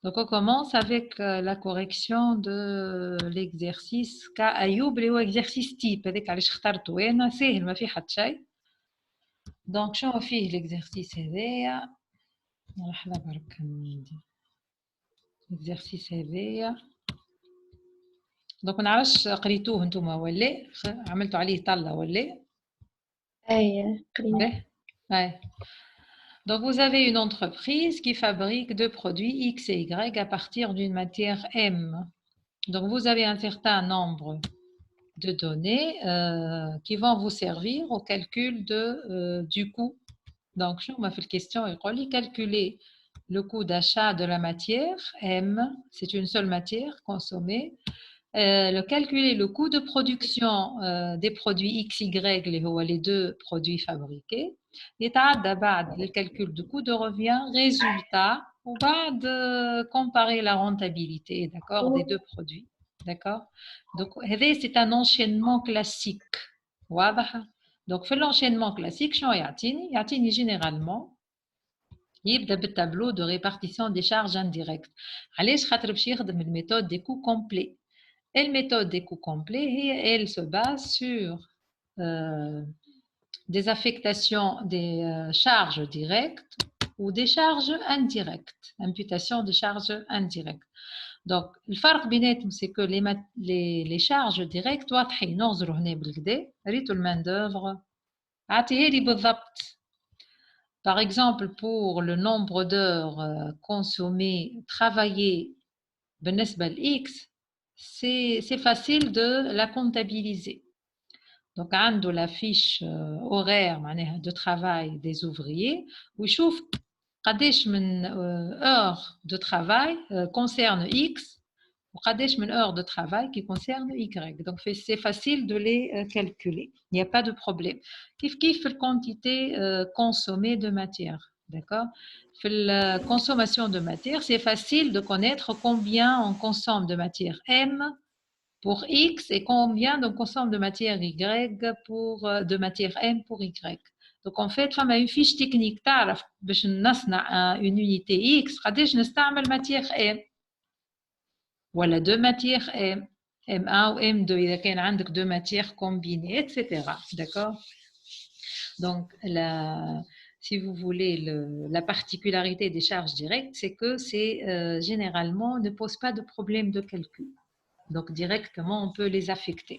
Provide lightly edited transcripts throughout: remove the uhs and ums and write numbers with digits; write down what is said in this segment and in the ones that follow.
Donc, on commence avec la correction de l'exercice كأيوب اللي هو exercice type هذاك علاش اخترته أنا سهل ما في حد شيء. Donc, شنو فيه l'exercice هذايا؟ لحظة برك ندير l'exercice هذايا. Donc, ما نعرفش قريتوه نتوما ولا عملتوا عليه طلة ولا؟ أي قرينا. Ouais. Donc, vous avez une entreprise qui fabrique deux produits X et Y à partir d'une matière M. Donc, vous avez un certain nombre de données qui vont vous servir au calcul du coût. Donc, je me fais la question, calculer le coût d'achat de la matière M, c'est une seule matière consommée. Calculer le coût de production des produits X, Y, les deux produits fabriqués. يتعدى بعد le calcul du coût de revient, résultat, ou de comparer la rentabilité, d'accord, des deux produits, d'accord. Donc, c'est un enchaînement classique. واضح. Donc, في l'enchaînement classique, شنو يعطيني؟ يعطيني généralement يبدأ بالtableau de répartition des charges indirectes. علاش خاطر باش يخدم الميثode des coûts complets. Et la méthode des coûts complets, elle se base sur des affectations des charges directes ou des charges indirectes, imputation des charges indirectes. Donc, le farq بيناتهم c'est que les charges directes واضحين نغزروا هنا بالكدا ريتوا الماin d'œuvre عطيها لي بالضبط. Par exemple, pour le nombre d'heures consommées, travaillées بالنسبة ل X, c'est facile de la comptabiliser. Donc, on a la fiche horaire de travail des ouvriers où il trouve combien heures de travail concerne X ou combien heures de travail qui concerne Y. Donc, c'est facile de les calculer. Il n'y a pas de problème. Kiff la quantité consommée de matière. D'accord? La consommation de matière, c'est facile de connaître combien on consomme de matière M pour X et combien on consomme de matière Y de matière M pour Y. Donc en fait, on a une fiche technique تعرف باش نصنع une unité X قداش نستعمل matière M ولا deux matières M M1 ou M2 إذا كان عندك deux matières combinées, etc. D'accord? Donc si vous voulez, la particularité des charges directes, c'est que c'est généralement ne pose pas de problème de calcul. Donc directement, on peut les affecter.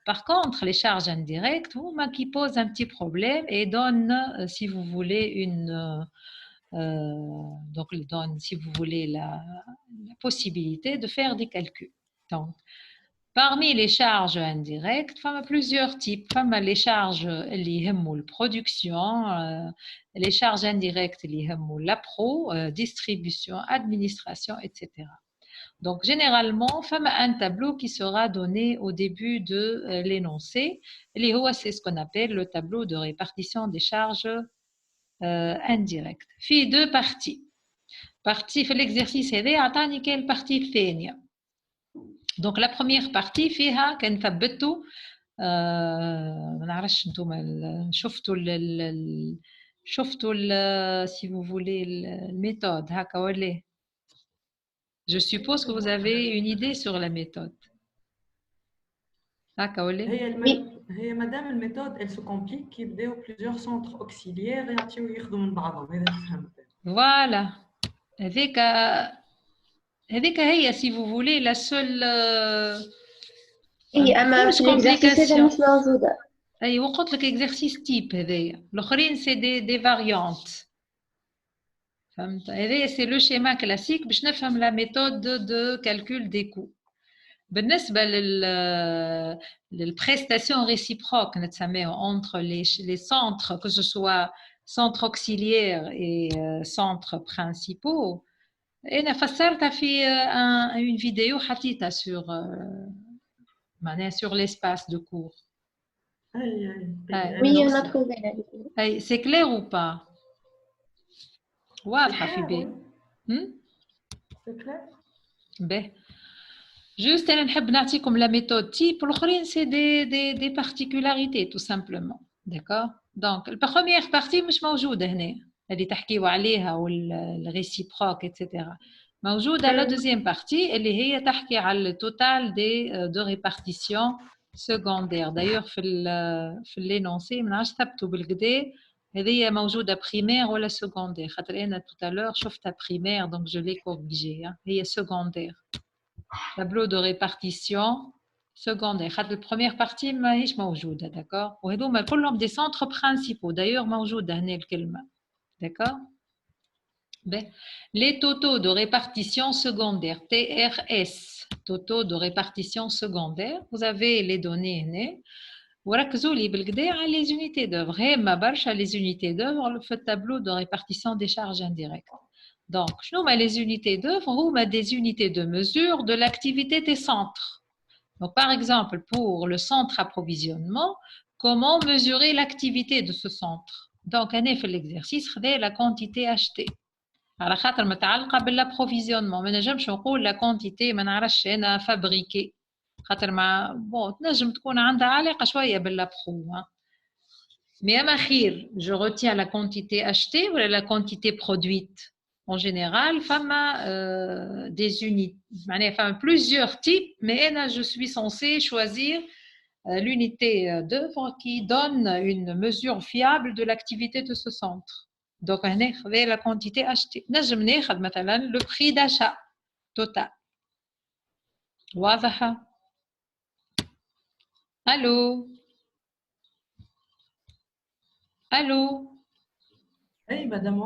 Par contre, les charges indirectes, qui posent un petit problème et donnent, si vous voulez, si vous voulez, la possibilité de faire des calculs. Donc, parmi les charges indirectes, il y a plusieurs types. Il y a les charges liées à la production, les charges indirectes liées à la distribution, administration, etc. Donc, généralement, il y a un tableau qui sera donné au début de l'énoncé. C'est ce qu'on appelle le tableau de répartition des charges indirectes. Il y a deux parties. Partie في l'exercice هذا عطاني كان البارتي الثانية. Donc la première partie فيها كنثبتوا ما نعرفش نتوما شفتوا si vous voulez الميثود هكا ولا. Je suppose que vous avez une idée sur la méthode. هكا ولا. هي مادام الميثود elle se complique يبداو plusieurs centres auxiliaires يعطيو يخدموا من بعضهم هذا فهمت. Voilà. هذيك هي si vous voulez la seule أما في الإكزرسيس هذا مش موجودة. أي وقلت لك exercice type هذايا الآخرين c'est des variantes. فهمت هذايا c'est le schéma classique باش نفهم la méthode de calcul des coûts. بالنسبة للprestation réciproque نتسميها entre les centres que ce soit centres auxiliaires et centres principaux. أنا فسرتها في une vidéo حطيتها sur sur l'espace de cours. Oui, on a trouvé la vidéo. C'est clair ou pas? واضحة في بالي. C'est clair. Ben, juste أنا نحب نعطيكم la méthode type. الآخرين c'est des particularités tout simplement. D'accord? Donc la première partie مش موجودة هنا. اللي تحكيوا عليها والريسيبروك etc. موجودة la deuxième partie اللي هي تحكي على le total de répartition secondaire. D'ailleurs في l'énoncé ما نعرفش ثبتوا بالكدا هذه موجودة primaire ولا secondaire. خاطر أنا tout à l'heure شفتها primaire donc je l'ai corrigée. هي secondaire. Tableau de répartition secondaire. La première partie ماهيش موجودة, d'accord. وهذوما كلهم des centres principaux. D'ailleurs موجودة هنا الكلمة, d'accord. Les totaux de répartition secondaire, TRS, totaux de répartition secondaire. Vous avez les données هنا. وركزوا لي بالكدا على les unités d'œuvre. هما برشا les unités d'œuvre في tableau de répartition des charges indirectes. Donc, les unités d'œuvre ou des unités de mesure de l'activité des centres. Donc, par exemple, pour le centre approvisionnement, comment mesurer l'activité de ce centre? Donc, on a fait l'exercice, la quantité achetée. على خاطر متعلقة بالapprovisionnement. ما نجمش نقول la quantité ما نعرفش أنا fabriquée. خاطر ما تنجم تكون عندها علاقة شوية بالapro. Mais أما خير, je retiens la quantité achetée ou la quantité produite. En général, des unités, plusieurs types, mais je suis censée choisir l'unité d'œuvre qui donne une mesure fiable de l'activité de ce centre. Donc, on a la quantité achetée. Le prix d'achat total. واضحة? Allô? Allô? Oui, madame.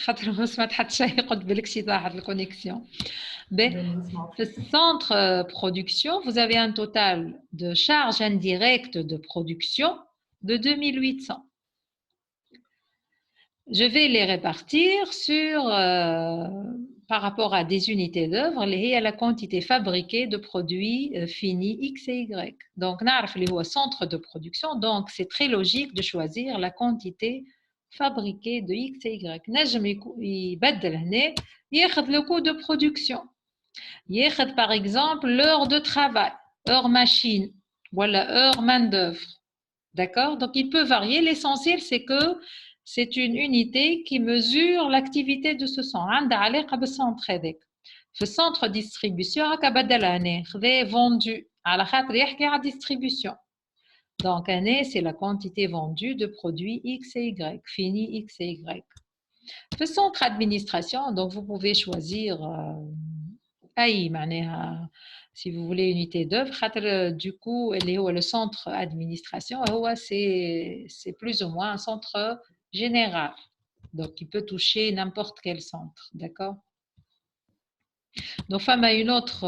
خاطر ما سمعت حتى شيء قلت بالك شي ضاعت الكونيكسيون. Le centre production, vous avez un total de charges indirectes de production de 2800. Je vais les répartir par rapport à des unités d'œuvre et à la quantité fabriquée de produits finis X et Y. Donc, on a le centre de production, donc c'est très logique de choisir la quantité fabriquée de X et Y. Il y le coût de production. Par exemple, l'heure de travail, heure machine, voilà, heure main-d'œuvre. D'accord? Donc, il peut varier. L'essentiel, c'est que c'est une unité qui mesure l'activité de ce centre. Le centre distribution, vendu à la distribution. Donc, c'est la quantité vendue de produits X et Y, fini X et Y. Le centre administration, donc vous pouvez choisir si vous voulez unité d'œuvre. Du coup, le centre administration, c'est plus ou moins un centre général. Donc, il peut toucher n'importe quel centre. D'accord? Donc, une autre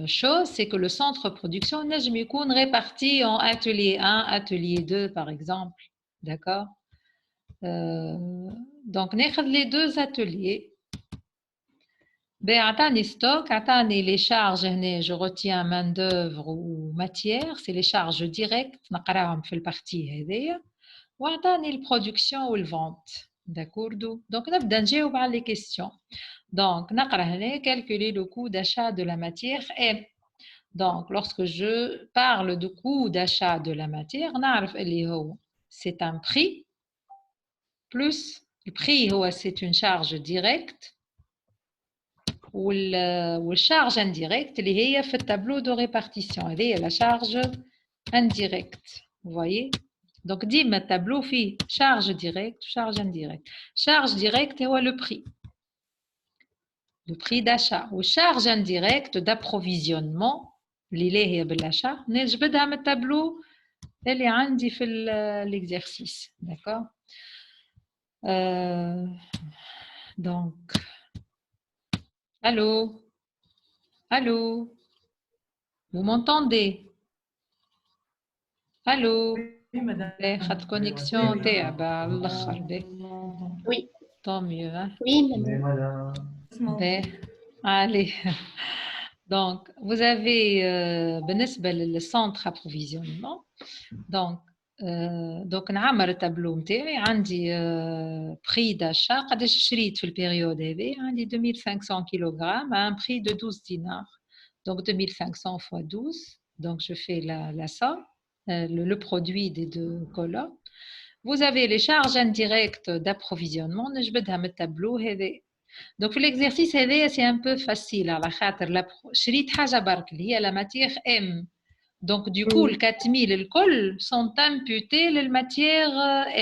chose, c'est que le centre production est réparti en atelier 1, atelier 2, par exemple. D'accord? Donc, les deux ateliers. عطاني stock, عطاني les charges هنا je retiens main d'œuvre ou matière, c'est les charges directes نقراهم في البارتي هذيا وعطاني البرودكسيون والفونت. d'accord. Donc نبدا نجاوب على les questions. Donc نقرا هنا calculer le coût d'achat de la matière M. Donc lorsque je parle de coût d'achat de la matière نعرف اللي هو c'est un prix plus le prix هو c'est une charge directe والcharge indirecte اللي هي في الtableau de répartition هذه la charge indirecte. vous voyez. Donc ديما التابلو فيه charge directe charge indirecte. charge directe هو le prix d'achat والcharge indirecte d'approvisionnement اللي هي بالachat نجبدها من التابلو اللي عندي في l'exercice. d'accord. Donc allô? Allô? Vous m'entendez? Allô? Oui, madame. خد connexion تاعبة على الآخر. Oui. Tant mieux. Hein? Oui, madame. Allez. Donc, vous avez بالنسبة للcentre approvisionnement. Donc نعمر التابلو نتاعي عندي prix d'achat قداش شريت في البيريود هذه عندي 2500 كيلوغرام à un prix de 12 dinars. Donc 2500 fois 12. Donc je fais la somme, le produit des deux colonnes. vous avez les charges indirectes d'approvisionnement. نجبدها من التابلو هذا. Donc في l'exercice هذا c'est un peu facile على خاطر شريت حاجة برك اللي هي la matière M. Donc du coup ال 4000 الكل sont imputés للماتيير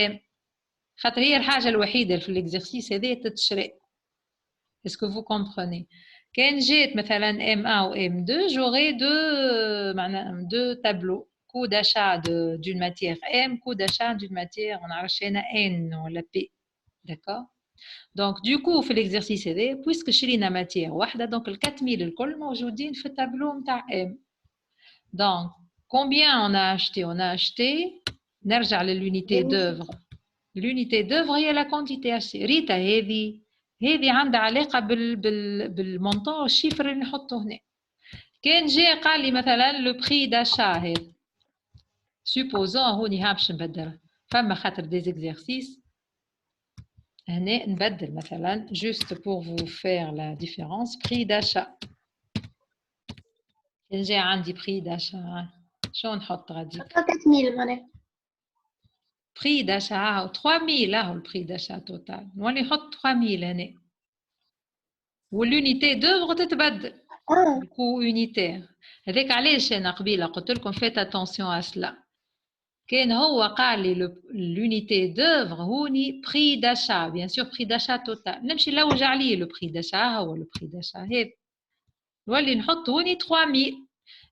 M. خاطر هي الحاجة الوحيدة في l'exercice هذا تتشري. Est-ce que vous comprenez? كان جيت مثلا M1 ou M2, j'aurai deux tableaux. Coût d'achat d'une matière M, coût d'achat d'une matière, on a acheté N ou la P. D'accord? Donc, du coup, في l'exercice هذا, puisque شرينا matière واحدة, donc ال 4000 الكل موجودين في التابلو نتاع M. Donc, combien on a acheté? On a acheté, نرجع للunité d'œuvre. L'unité d'œuvre هي la quantité achetée. ريتا هذه عندها علاقة بالمونطون والشيفر اللي نحطه هنا. كان جاء قال لي مثلا لو بري داشا هذا. سوبوزون هوني ها باش نبدل. فما خاطر دي زيكزارسيس هنا نبدل مثلا juste pour vous faire la différence بري داشا. كان جاء عندي بري داشا شو نحط غاديك؟ 4000 معناها. prix d'achat 3000 là le prix d'achat total نولي نحط 3000 هنا والunité d'œuvre تتبدل coût unitaire هذاك علاش انا قبيله قلت لكم faites attention à cela كان هو قال لي l'unité d'œuvre هوني prix d'achat bien sûr prix d'achat total نمشي نلوج عليه le prix d'achat هو le prix d'achat هذا نولي نحط هوني 3000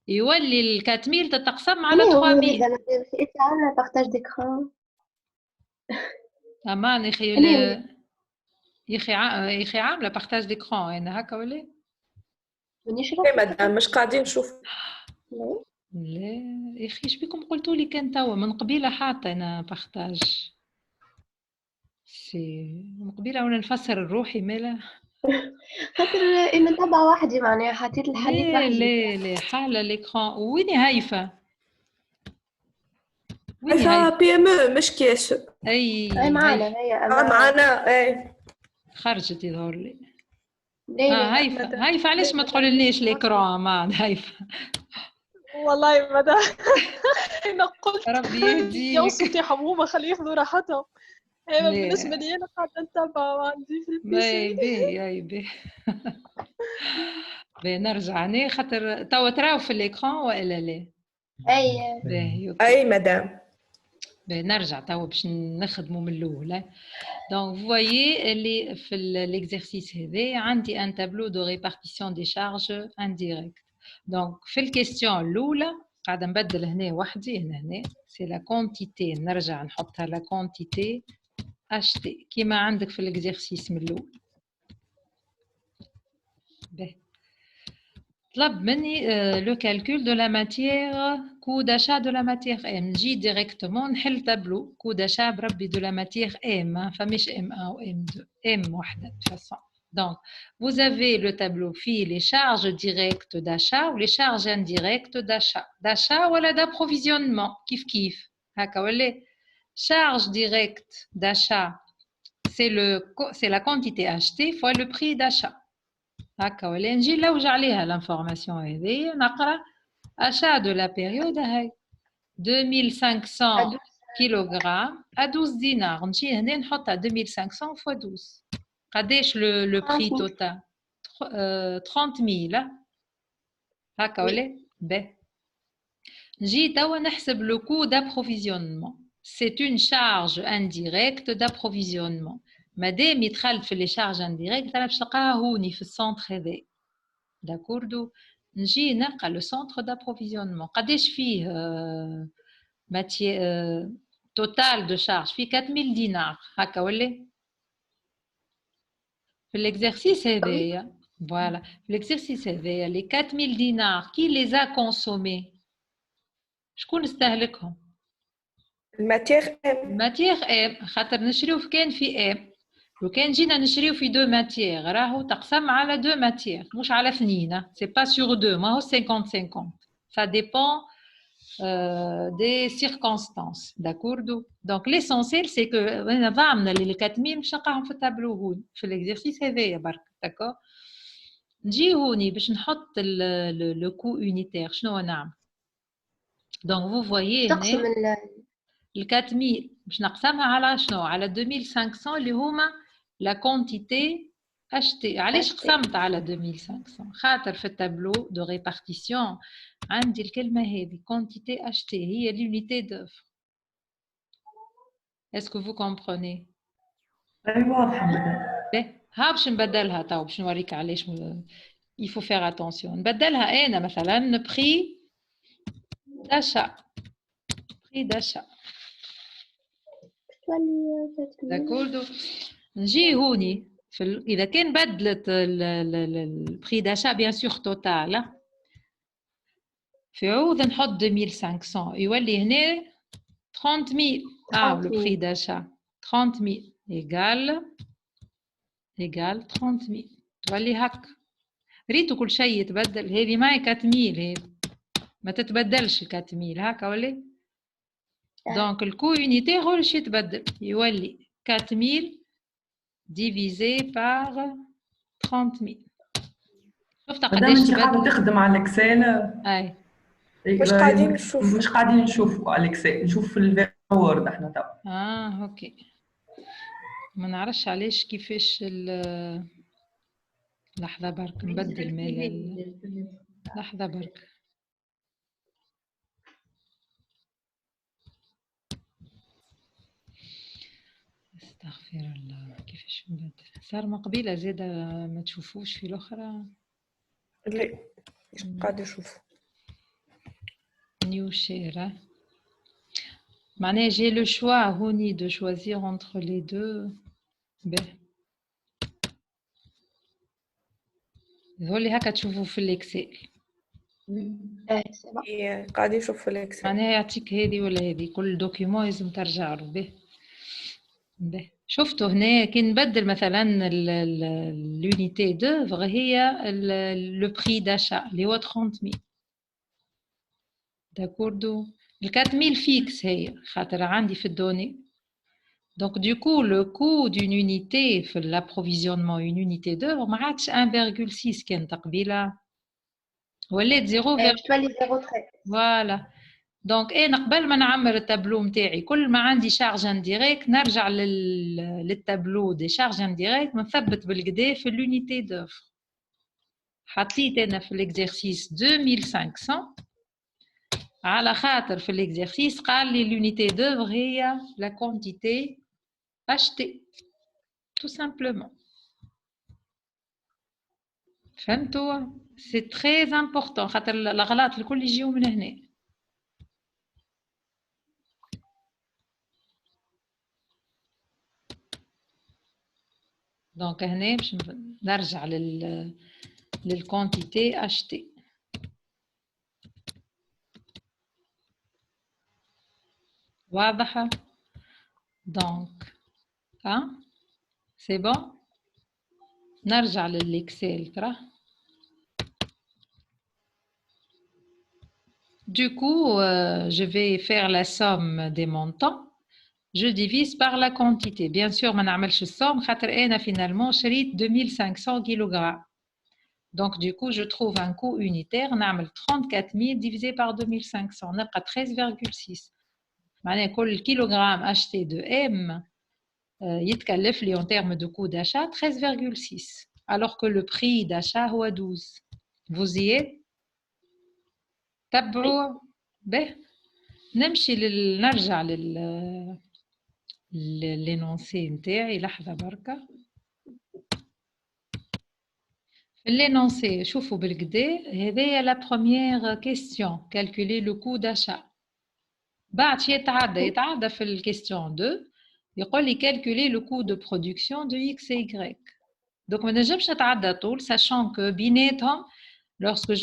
يولي ال 4000 تتقسم على 3000 انا بارتاج ديكران امان يا اخي عامله بارتاج ديكران انا هكا ولا مانيش ايه مدام مش قاعدين نشوف لا يا اخي ايش بكم قلتوا لي كان توا من قبيله حاطه انا بارتاج سي من قبيله وانا نفسر الروحي مالا خاطر انا متابعه وحدي معناها حطيت الحديث وحدي لا حاله ليكران وين هايفه هايفه بي ام او مش كاش اي معانا هي معانا اي خرجت يظهر لي هايفه علاش ما تقوللناش ليكران مان هايفه والله مدام انا قلت ربي يهديك يا صوتي حمومه خليه ياخذوا راحتهم. ايوه بالنسبه لي انا قاعده نتابع وعندي في البي سي اي بي نرجع هنا خاطر توا تراو في الاكران والا لا اي مدام نرجع توا باش نخدموا من الاول دونك فوايي اللي في l'exercice هذا عندي ان تابلو دو ريبارتيسيون دي شارج انديريكت دونك في الكيستيون الاولى قاعده نبدل هنا وحدي هنا سي لا كونتيتي نرجع نحطها لا كونتيتي acheter كيما عندك في l'exercice من الاول طلب مني le calcul de la matière coût d'achat de la matière M نجي directement نحل tableau coût d'achat بربي de la matière M فمش M1 ou M2 M واحدة de toute façon donc vous avez le tableau فيه les charges directes d'achat ou les charges indirectes d'achat ولا d'approvisionnement كيف هكا ولا charge directe d'achat c'est la quantité achetée fois le prix d'achat هكا ولا نجي نلوج عليها الانفورماسيون هذه نقرا achat de la période هاي 2500 كيلوغرام à 12 دينار نجي هنا نحطها 2500 fois 12 قداش le prix total 30000 هكا ولا نجي توا نحسب le coût d'approvisionnement c'est une charge indirecte d'approvisionnement مادام يدخل في لي شارج انديريكت انا باش نلقاها هوني في السونتر هذا داكوردو نجي نلقى لو سونتر دابروفيزيونمون قداش فيه ماتي توتال دو شارج فيه 4000 دينار هكا ولا في الاكزرسيس هذايا فوالا في الاكزرسيس هذايا لي 4000 دينار كي لي زا كونسومي شكون استهلكهم الماتيغ ام خاطر نشريو كان في ام لو كان جينا نشريو في دو ماتيير راهو تقسم على دو ماتيير مش على اثنين سي با سور دو ماهو 50 50 ça dépend des circonstances d'accord donc l'essentiel c'est que انا ضامنه اللي 4000 باش نلقاهم في التابلو هون في الاكزرسيس هذايا برك داكور نجي هوني باش نحط لو كو يونيتير شنو نعمل donc vous voyez تقسم ال 4000 باش نقسمها على شنو؟ على 2500 اللي هما لا كونتيتي اشتي. علاش قسمت على 2500؟ خاطر في التابلو دو ريبارتيسيون عندي الكلمه هذه كونتيتي اشتي هي l'unité d'œuvre. Est-ce que vous comprenez؟ ايوه واضحه مدام. ها باش نبدلها تو باش نوريك علاش il faut faire attention. نبدلها انا مثلا prix d'achat. داكوردو. نجي هوني اذا كان بدلت البري داشا بيان سور توتال في عوض نحط 2500 يولي هنا 30000. لو بري داشا 30000 ايغال 30000 تولي هكا. ريتو كل شيء يتبدل. هذه معي 4000 هذه ما تتبدلش 4000 هكا ولا. دونك الكو يونيتي هو اللي يتبدل يولي 4000 divisé par 30000. شفت قداش تبدل؟ قاعده تخدم على الاكسل. اي مش قاعدين نشوفوا على الاكسل، نشوف في الوورد احنا تو. اوكي. ما نعرفش علاش كيفاش لحظه برك نبدل مال. لحظه برك. استغفر الله. كيفاش نبدل؟ صار من قبيله زاده ما تشوفوش في الاخرى. لا قاعده نشوف نيو شير. معناها جي لو شوا هوني دو شوازير انتر لي دو. باهي هولي هكا تشوفوا في الاكسل. قاعدين نشوف في الاكسل. معناها يعطيك هذه ولا هذه كل دوكيومون لازم ترجع له. باهي شفتوا هنا كي نبدل مثلا l'unité d'œuvre هي le prix d'achat اللي هو 30000. داكوردو. ال 4000 فيكس هي خاطر عندي في الدوني. دونك دو كو لو كو دون يونيتي في l'approvisionnement une unité d'œuvre ما عادش 1.6 كانت قبيله ولات 0.0. فوالا. دونك انا قبل ما نعمر التابلو نتاعي كل ما عندي شارج انديريكت نرجع للتابلو دي شارج انديريكت نثبت بالقدا في l'unité d'œuvre. حطيت انا في الاكزرسيس 2500 على خاطر في الاكزرسيس قال لي l'unité d'œuvre هي la quantité achetée tout simplement. فهمتوا؟ سي تري امبورطون خاطر الاغلاط الكل يجيو من هنا. دونك هنا باش نرجع للكونتيتي اشتي. واضحه؟ دونك سي بون. نرجع للاكسل ترى. Du coup, je vais faire la somme des montants. Je divise par la quantité. Bien sûr, ما نعملش الصوم خاطر أنا finalement شريت 2500 kg. Donc du coup, je trouve un coût unitaire. نعمل 34000 divisé par 2500. نلقى 13,6. معناها كل كيلوغرام acheté de M يتكلف لي en termes de coût d'achat 13,6. Alors que le prix d'achat هو 12. Vous y êtes؟ تبعوا. به نمشي نرجع للينونسي نتاعي. لحظه بركه. في اللينونسي شوفوا بالكدا هذايا لا بروميير كيستيون كالكولي لو كو داشا. بعد شي يتعدى في الكيستيون 2 يقول لي كالكولي لو كو دو برودكسيون دو اكس اي غريك. دونك ما نجمش نتعدى طول ساشون كو بيناتهم lorsque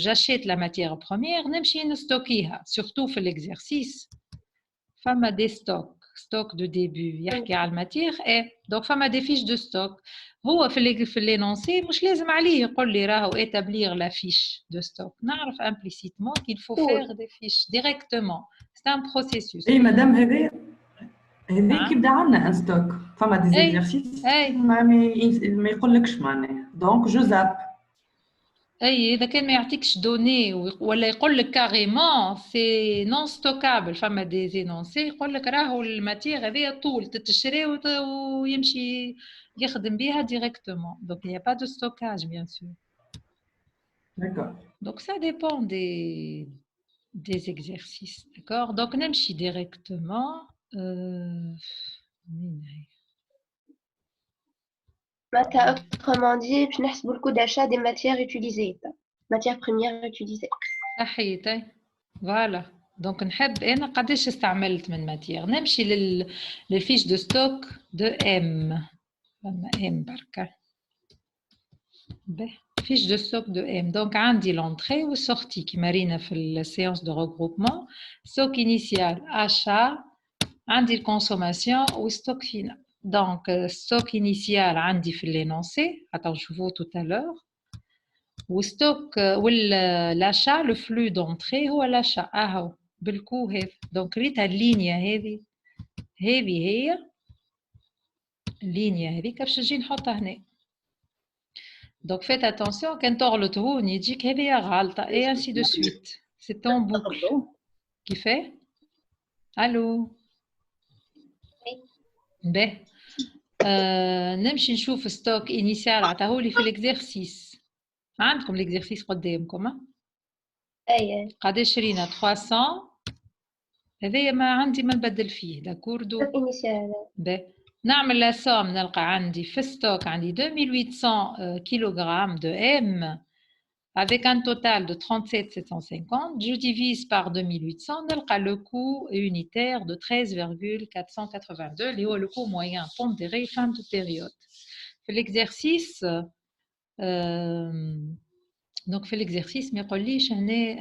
j'achète la matière première, نمشي نستوكيها surtout في l'exercice. فما des stocks de début يحكي على الماتير donc فما des fiches de stock. هو في l'énoncé مش لازم عليه يقول لي راهو établir la fiche de stock. نعرف implicitement qu'il faut faire des fiches directement. C'est un processus. اي مدام هذه كيبدا عندنا ان ستوك فما دي زيكزارسيس ما يقولكش معناها دونك جو زاب. اي اذا كان ما يعطيكش دوني ولا يقول لك كاريمون سي نون ستوكابل فما دي زينونسي يقول لك راهو الماتيغ هذه طول تتشري ويمشي يخدم بها ديريكتومون دونك il n'y a pas de stockage bien sûr. D'accord. Donc ça dépend des exercices, d'accord? Donc نمشي directement Autrement dit, je n'ai beaucoup d'achat des matières utilisées, matières premières utilisées. صحيت فوالا دونك نحب انا قداش استعملت من ماتيير نمشي للفيش دو ستوك دو ام فما ام بركه فيش دو ستوك دو ام دونك عندي لونتري والسورتي كيما رينا في السيونس دو ريغروبمون ستوك انيسيال اشا عندي الكونسوماسيون وستوك فينال دونك ستوك انيسيال عندي في لينونسي عطاو نشوفوه توتالور وستوك والاشا لو فلو دونتري هو الاشا اهو بالكو هذا دونك ريتها اللينيا هذه هي اللينيا هذيك باش نجي نحطها هنا دونك فيت اتونسيون كان تغلط هون يجيك هذه غلطه اي انسي دو سويت سي طون بوكل كيفاه الو باهي نمشي نشوف ستوك انيسيال عطاهولي في الاكزرسيس عندكم الاكزرسيس قدامكم اي قداش شرينا 300 هذايا ما عندي ما نبدل فيه داكوردو initial. باهي نعمل لا سوم نلقى عندي في ستوك عندي 2800 كيلوغرام دو ام avec un total de 37,750, je divise par 2800, نلقى le coût unitaire de 13,482 اللي هو le coût moyen pondéré fin de période. في l'exercice donc في l'exercice ما يقوليش هنا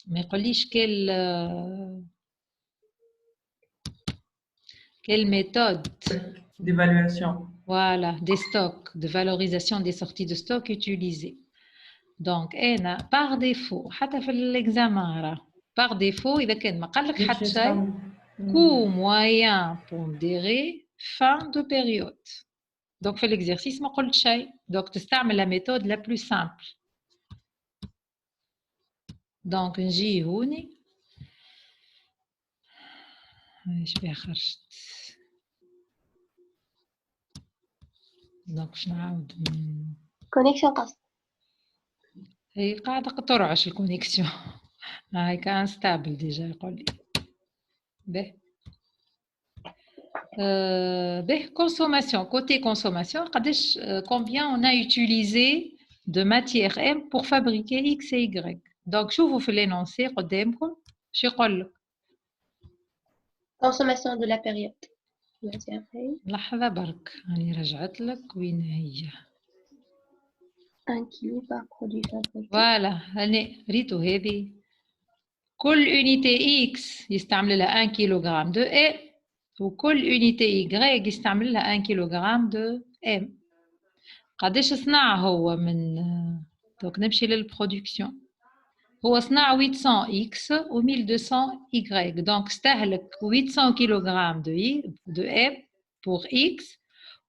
ما يقوليش quelle méthode D'évaluation. voilà des stocks de valorisation des sorties de stock utilisées. Donc انا par défaut حتى في l'examen راه par défaut اذا كان ما قال لك حتى شيء coût moyen pondéré fin de période. Donc في l'exercice ما قلت شيء donc تستعمل la méthode la plus simple. Donc نجي هوني ايش بها خرجت دونك باش نعاود Connexion قصد. هي قاعدة ترعش الكونيكسيون هاي كان ستابل ديجا يقول لي باهي باهي consommation côté consommation قداش combien on a utilisé de matière M pour fabriquer X et Y donc شوفوا في l'énoncé قدامكم شو يقول لك Consommation de la période. لحظة برك راني رجعت لك وين هي 1 kilo par produit fabriqué. فوالا هاني ريتو هذه كل unité X يستعمل لها 1 كيلوغرام دو A وكل unité Y يستعمل لها 1 كيلوغرام دو M قداش صنع هو من دونك نمشي للبرودكسيون هو صنع 800 X و 1200 Y دونك استهلك 800 كيلوغرام دو M pour X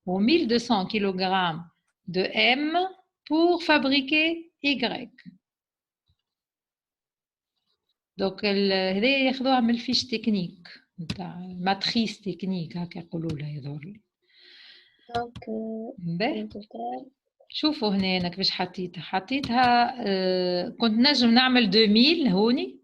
و 1200 كيلوغرام de M pour fabriquer Y. Donc هذا ياخذوها من الفيش تكنيك نتاع ماتريس تكنيك هكا يقولوا لها يظهر لي. Donc شوفوا هنا انا كيفاش حطيتها كنت نجم نعمل 2000 هوني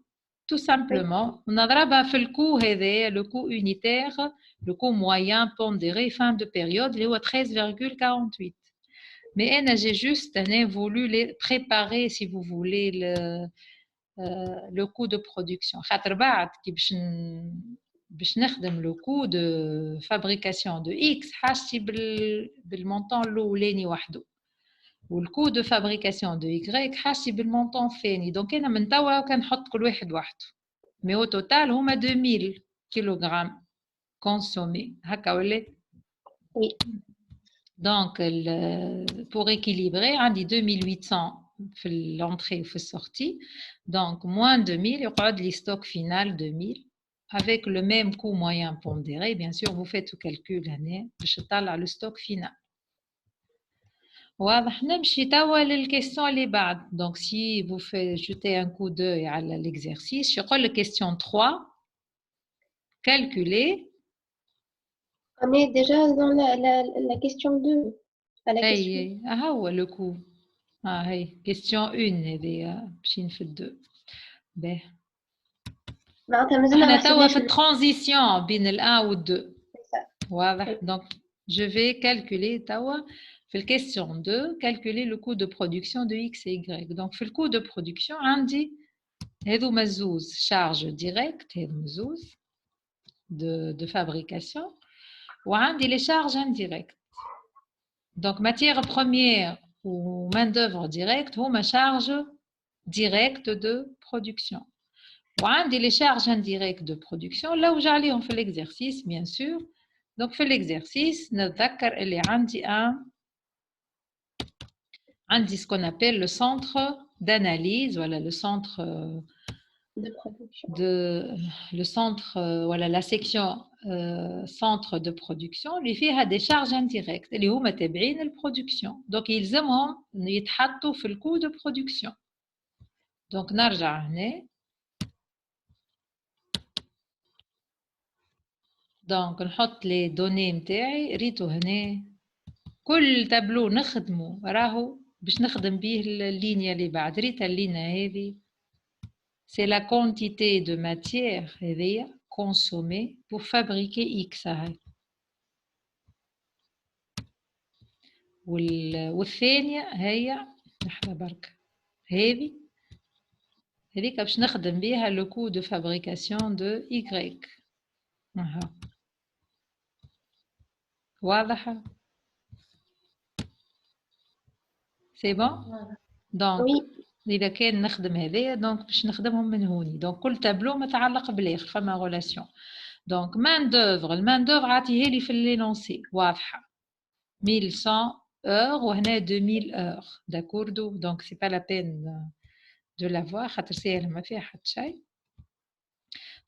tout simplement ونضربها في الكو هذا le coût unitaire le coût moyen pondéré fin de période اللي هو 13,48. Mais j'ai juste voulu les préparer, si vous voulez, le coût de production. خاطر بعد كي باش نخدم le coût de fabrication de X حاجتي بالمونطون الاولاني وحده والكو de fabrication de Y حاجتي بالمونطون الثاني دونك انا من توا كنحط كل واحد وحده مي او توتال هما 2000 كيلوغرام كونسومي هكا ولا oui. Donc, pour équilibrer, on dit 2800 l'entrée ou la sortie. Donc, moins 2000, il y aura le stock final 2000. Avec le même coût moyen pondéré, bien sûr, vous faites le calcul l'année, je le stock final. واضح نمشي توا للكيستيون اللي بعد. Donc si vous faites jeter un coup d'œil à l'exercice, يقول لك question 3 calculer. On est déjà dans la question 2. À la question. اي ها هو le coup. هي question 1 هذه ماشيين في 2. باهي معناتها مازلنا ما احنا توا حسبناش في الترانزيسيون بين ال 1 و 2. واضح. Oui. Donc je vais calculer توا في الكيستيون 2 calculer le coût de production de x et y. Donc في الcoût de production عندي هذوما زوز charge direct هذوما زوز de fabrication وعندي les charges indirectes. Donc matière première ou main d'œuvre directe هما charge direct de production. وعندي les charges indirectes de production là où j'allais on fait l'exercice bien sûr. Donc في l'exercice نتذكر اللي عندي ce qu'on appelle le centre d'analyse, voilà le centre de production. le centre voilà la section centre de production اللي فيها des charges indirectes اللي هما تابعين البرودكسيون. donc يلزمهم يتحطوا في الكو de production. donc نرجع هنا. donc نحط لي دوني نتاعي ريتو هنا. كل تابلو نخدمه راهو باش نخدم بيه اللينيا اللي بعد. ريت اللينيا هذه c'est la quantité de matière consommée pour fabriquer X. والثانية هي لحظة برك هذيك باش نخدم بها le coût de fabrication de Y. واضحة؟ c'est bon؟ donc Oui. إذا كان نخدم هذايا دونك باش نخدمهم من هوني. دونك كل تابلو متعلق بالآخر فما غولاسيون. دونك مان دوفر المان دوفر عطيها لي في لينونسي واضحة 1100 اور وهنا 2000 اور داكوردو. دونك سي با لا بين دو لافوار خاطر ساهلة ما فيها حتى شيء.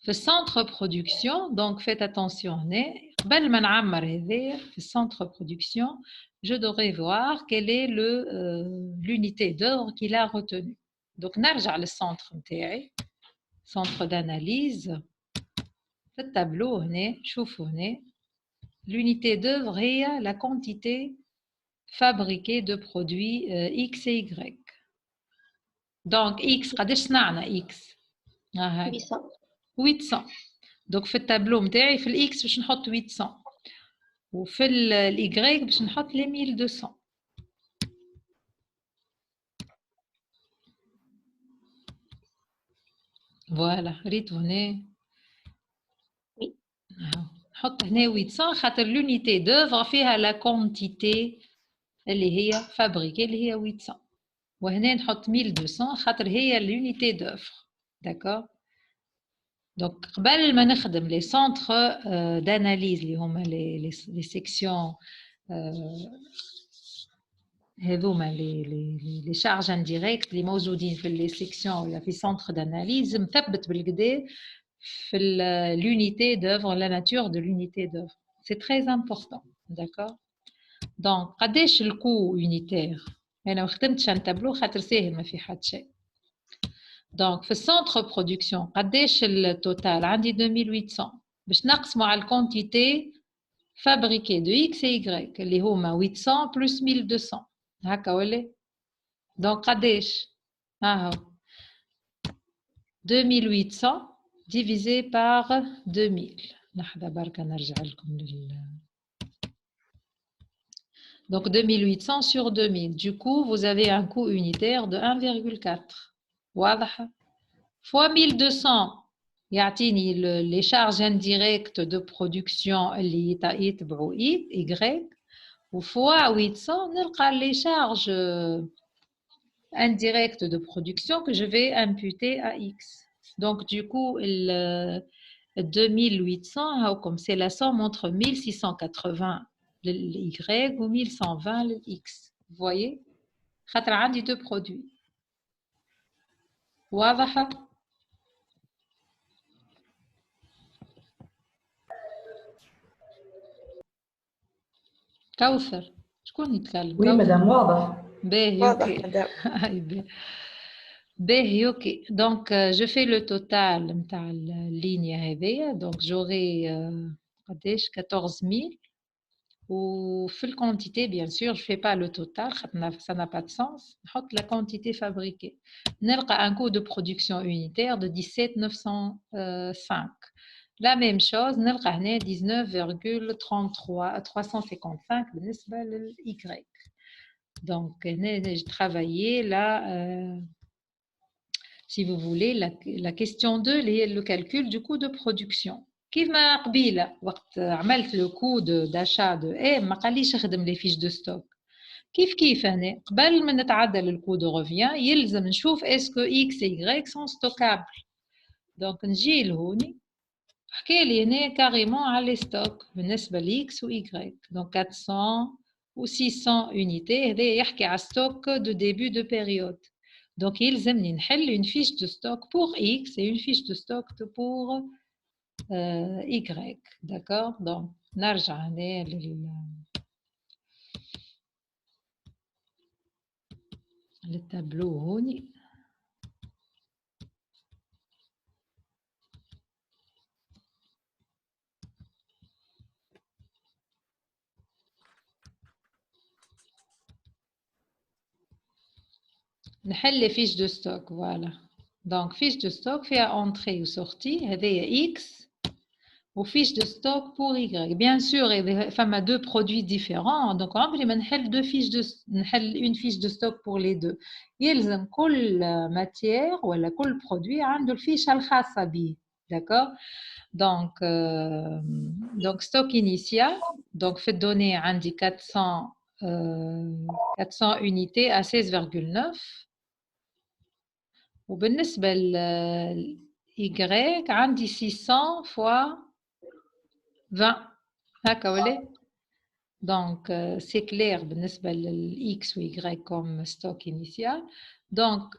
في السنتر برودكسيون دونك فيت اتونسيون هنا قبل ما نعمر هذايا في السنتر برودكسيون je devrais voir quelle est l'unité d'œuvre qu'il a retenue. Donc نرجع للسنتر نتاعي centre d'analyse في التابلو هنا. شوفوا هنا l'unité d'œuvre هي la quantité fabriquée de produits x et y. donc x قداش صنعنا x 800. donc في التابلو نتاعي في الاكس باش نحط 800 وفي الاي باش نحط لي 1200. فوالا ريتو هنا نحط هنا 800 خاطر لونيتي دوفر فيها لا كونتيتي اللي هي فابريكي اللي هي 800 وهنا نحط 1200 خاطر هي لونيتي دوفر. داكور. دونك قبل ما نخدم لي سونتر داناليز اللي هما لي سيكسيون هذوما لي شارج انديريكت اللي موجودين في لي سيكسيون ولا في سونتر داناليز مثبت بالكدا في l'unité d'œuvre, la nature de l'unité d'œuvre. C'est très important, d'accord? Donc, قداش الكو unitaire؟ أنا ما خدمتش عن تابلو خاطر ساهل ما في حد شيء. Donc, في السنتر برودكسيون قداش التوتال؟ عندي 2800 باش نقسموا على الكونتيتي فابريكي دو اكس اي y اللي هما 800 بلس 1200 هكا ولا؟ Donc قداش؟ ها هو 2800 divisé par 2000. لحظة بركة نرجع لكم Donc 2800 sur 2000. Du coup, vous avez un coût unitaire de 1,4. واضحة. Fois 1200 يعطيني les charges indirectes de production اللي يتبعوا Y. و fois 800 نلقى les charges indirectes de production que je vais imputer à X. Donc, du coup, le 2800, comme c'est la somme entre 1680 le Y ou 1120 le X. Vous voyez? خاطر عندي deux produits. واضحة؟ كوثر شكون يتكلم؟ Oui, madame, واضح. باهي واضح اوكي. مدام. باهي اوكي. Donc je fais le total نتاع اللينيا هذيا. Donc j'aurai قداش 14000 وفي الكونتيتي bien sûr je fais pas le total ça n'a pas de sens. نحط la quantité fabriquée. نلقى un coût de production unitaire de 17905. La même chose نلقى هنا 19,355 بالنسبة لل Y. Donc j'ai travaillé là si vous voulez la question 2 le calcul du coût de production. كيما قبيله وقت عملت لو كو d'achat de A ما قاليش اخدم لي فيش دو ستوك. كيف هنا قبل ما نتعدى للكو دو روفيان يلزم نشوف اسكو اكس و y سون ستوكابل. دونك نجي لهوني حكى لي هنا كاريمون على لي ستوك بالنسبه لاكس و y. دونك 400 و 600 unité هذا يحكي على ستوك دو ديبي دو بيريود. دونك يلزمني نحل une fiche de stock pour x et une fiche de stock pour Y. D'accord? Donc, نرجع هنا للتابلو هوني. نحل فيش دو ستوك. فوالا. دونك فيش دو ستوك فيها انتري وسورتي. هذايا اكس وفيش دو ستوك بور Y. بيان سور فما دو برودوي ديفيرون. دونك عمري ما نحل دو فيش دو نحل اون فيش دو ستوك بور لي دو. يلزم كل ماتيير ولا كل برودوي عنده الفيشه الخاصه به. داكور. Donc stock initial. Donc fait donner عندي 400 unités à 16,9. وبالنسبة ل Y عندي 600 fois 20 هكا ولا. Donc c'est clair بالنسبة لل X و Y comme stock initial. Donc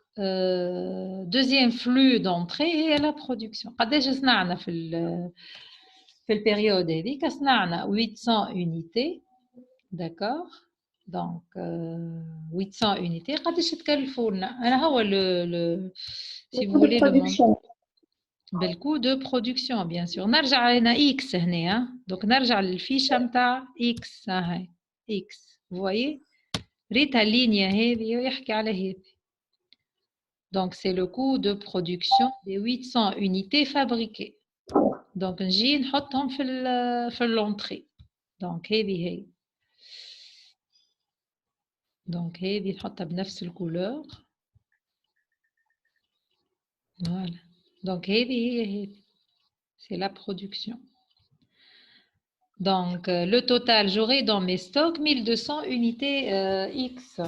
deuxième flux d'entrée هي la production. قداش صنعنا في البيريود هذيك؟ صنعنا 800 unités. D'accord. Donc 800 unités قداش تكلفوا لنا؟ انا هو si vous voulez le بالكو دو برودكسيون بيان سور. نرجع هنا اكس هنا. دونك نرجع للفيشه نتاع اكس. هاي اكس فوايي ريتها اللينيا هذه ويحكي على هذه. دونك سي لو كو دو برودكسيون دي 800 unités fabriquées. دونك نجي نحطهم في اللونتري. دونك هذه هي. دونك هذه نحطها بنفس الكولور. فوالا. دونك هذه هي هذه. C'est la production. Donc, le total, j'aurai dans mes stocks 1200 unités X.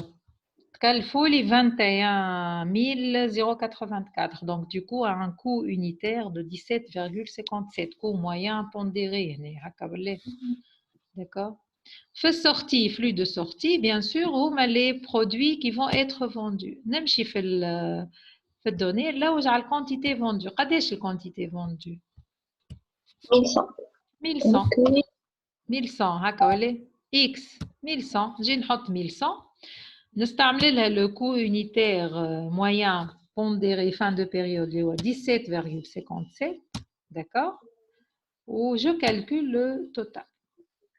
Calfouli 21 084. Donc, du coup, un coût unitaire de 17,57. Coût moyen pondéré. D'accord. Fait sortie, flux de sortie, bien sûr, ou les produits qui vont être vendus. Même si fait le donner, là où j'ai la quantité vendue. Qu'est-ce la quantité vendue? 1100. 1100. 1100 هكا ولا X 1100. نجي نحط 1100. نستعمل لها le coût unitaire moyen pondéré fin de période اللي هو 17,57. D'accord. Où je calcule le total.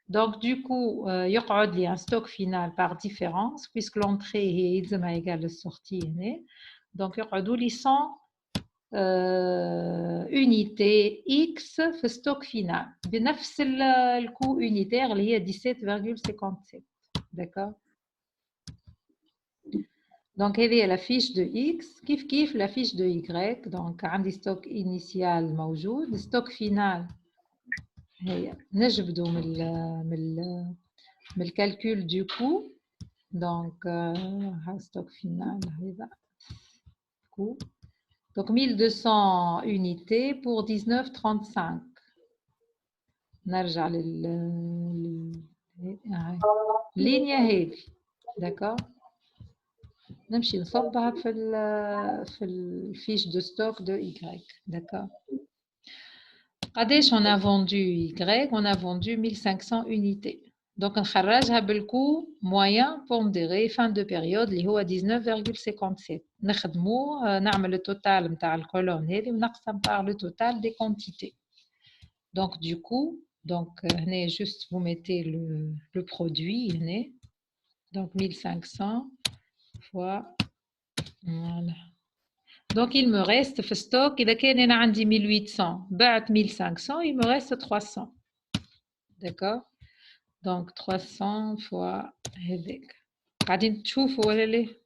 Donc du coup يقعد لي un stock final par différence puisque l'entrée هي يلزمها égale السورتي هنا. Donc يقعدوا لي 100 unité X في stock final بنفس الcoût unitaire اللي هي 17,57. D'accord. Donc هذه la fiche de X كيف la fiche de Y. Donc عندي stock initial موجود. stock final هي نجبدو من الcalcul du coût. Donc stock final هذا coût. Donc 1200 unités pour 19,35. نرجع لللينيا هذه. داكور. نمشي نصبها في الفيش دو ستوك دو Y. داكور. قداش on a vendu Y? On a vendu 1500 unités. Donc, نخرجها بالكو moyen pondéré fin de période اللي هو 19,57. نخدموه نعمل التوتال نتاع الكولون هذه ونقسم par le total des quantités. Donc, du coup, هنا juste vous mettez le produit هنا. Donc, 1500 fois... Voilà. Donc, il me reste في stock إذا كان أنا عندي 1800 بعت 1500 il me reste 300. D'accord? Donc 300 fois هذاك. قاعدين تشوفوا ولا ليه؟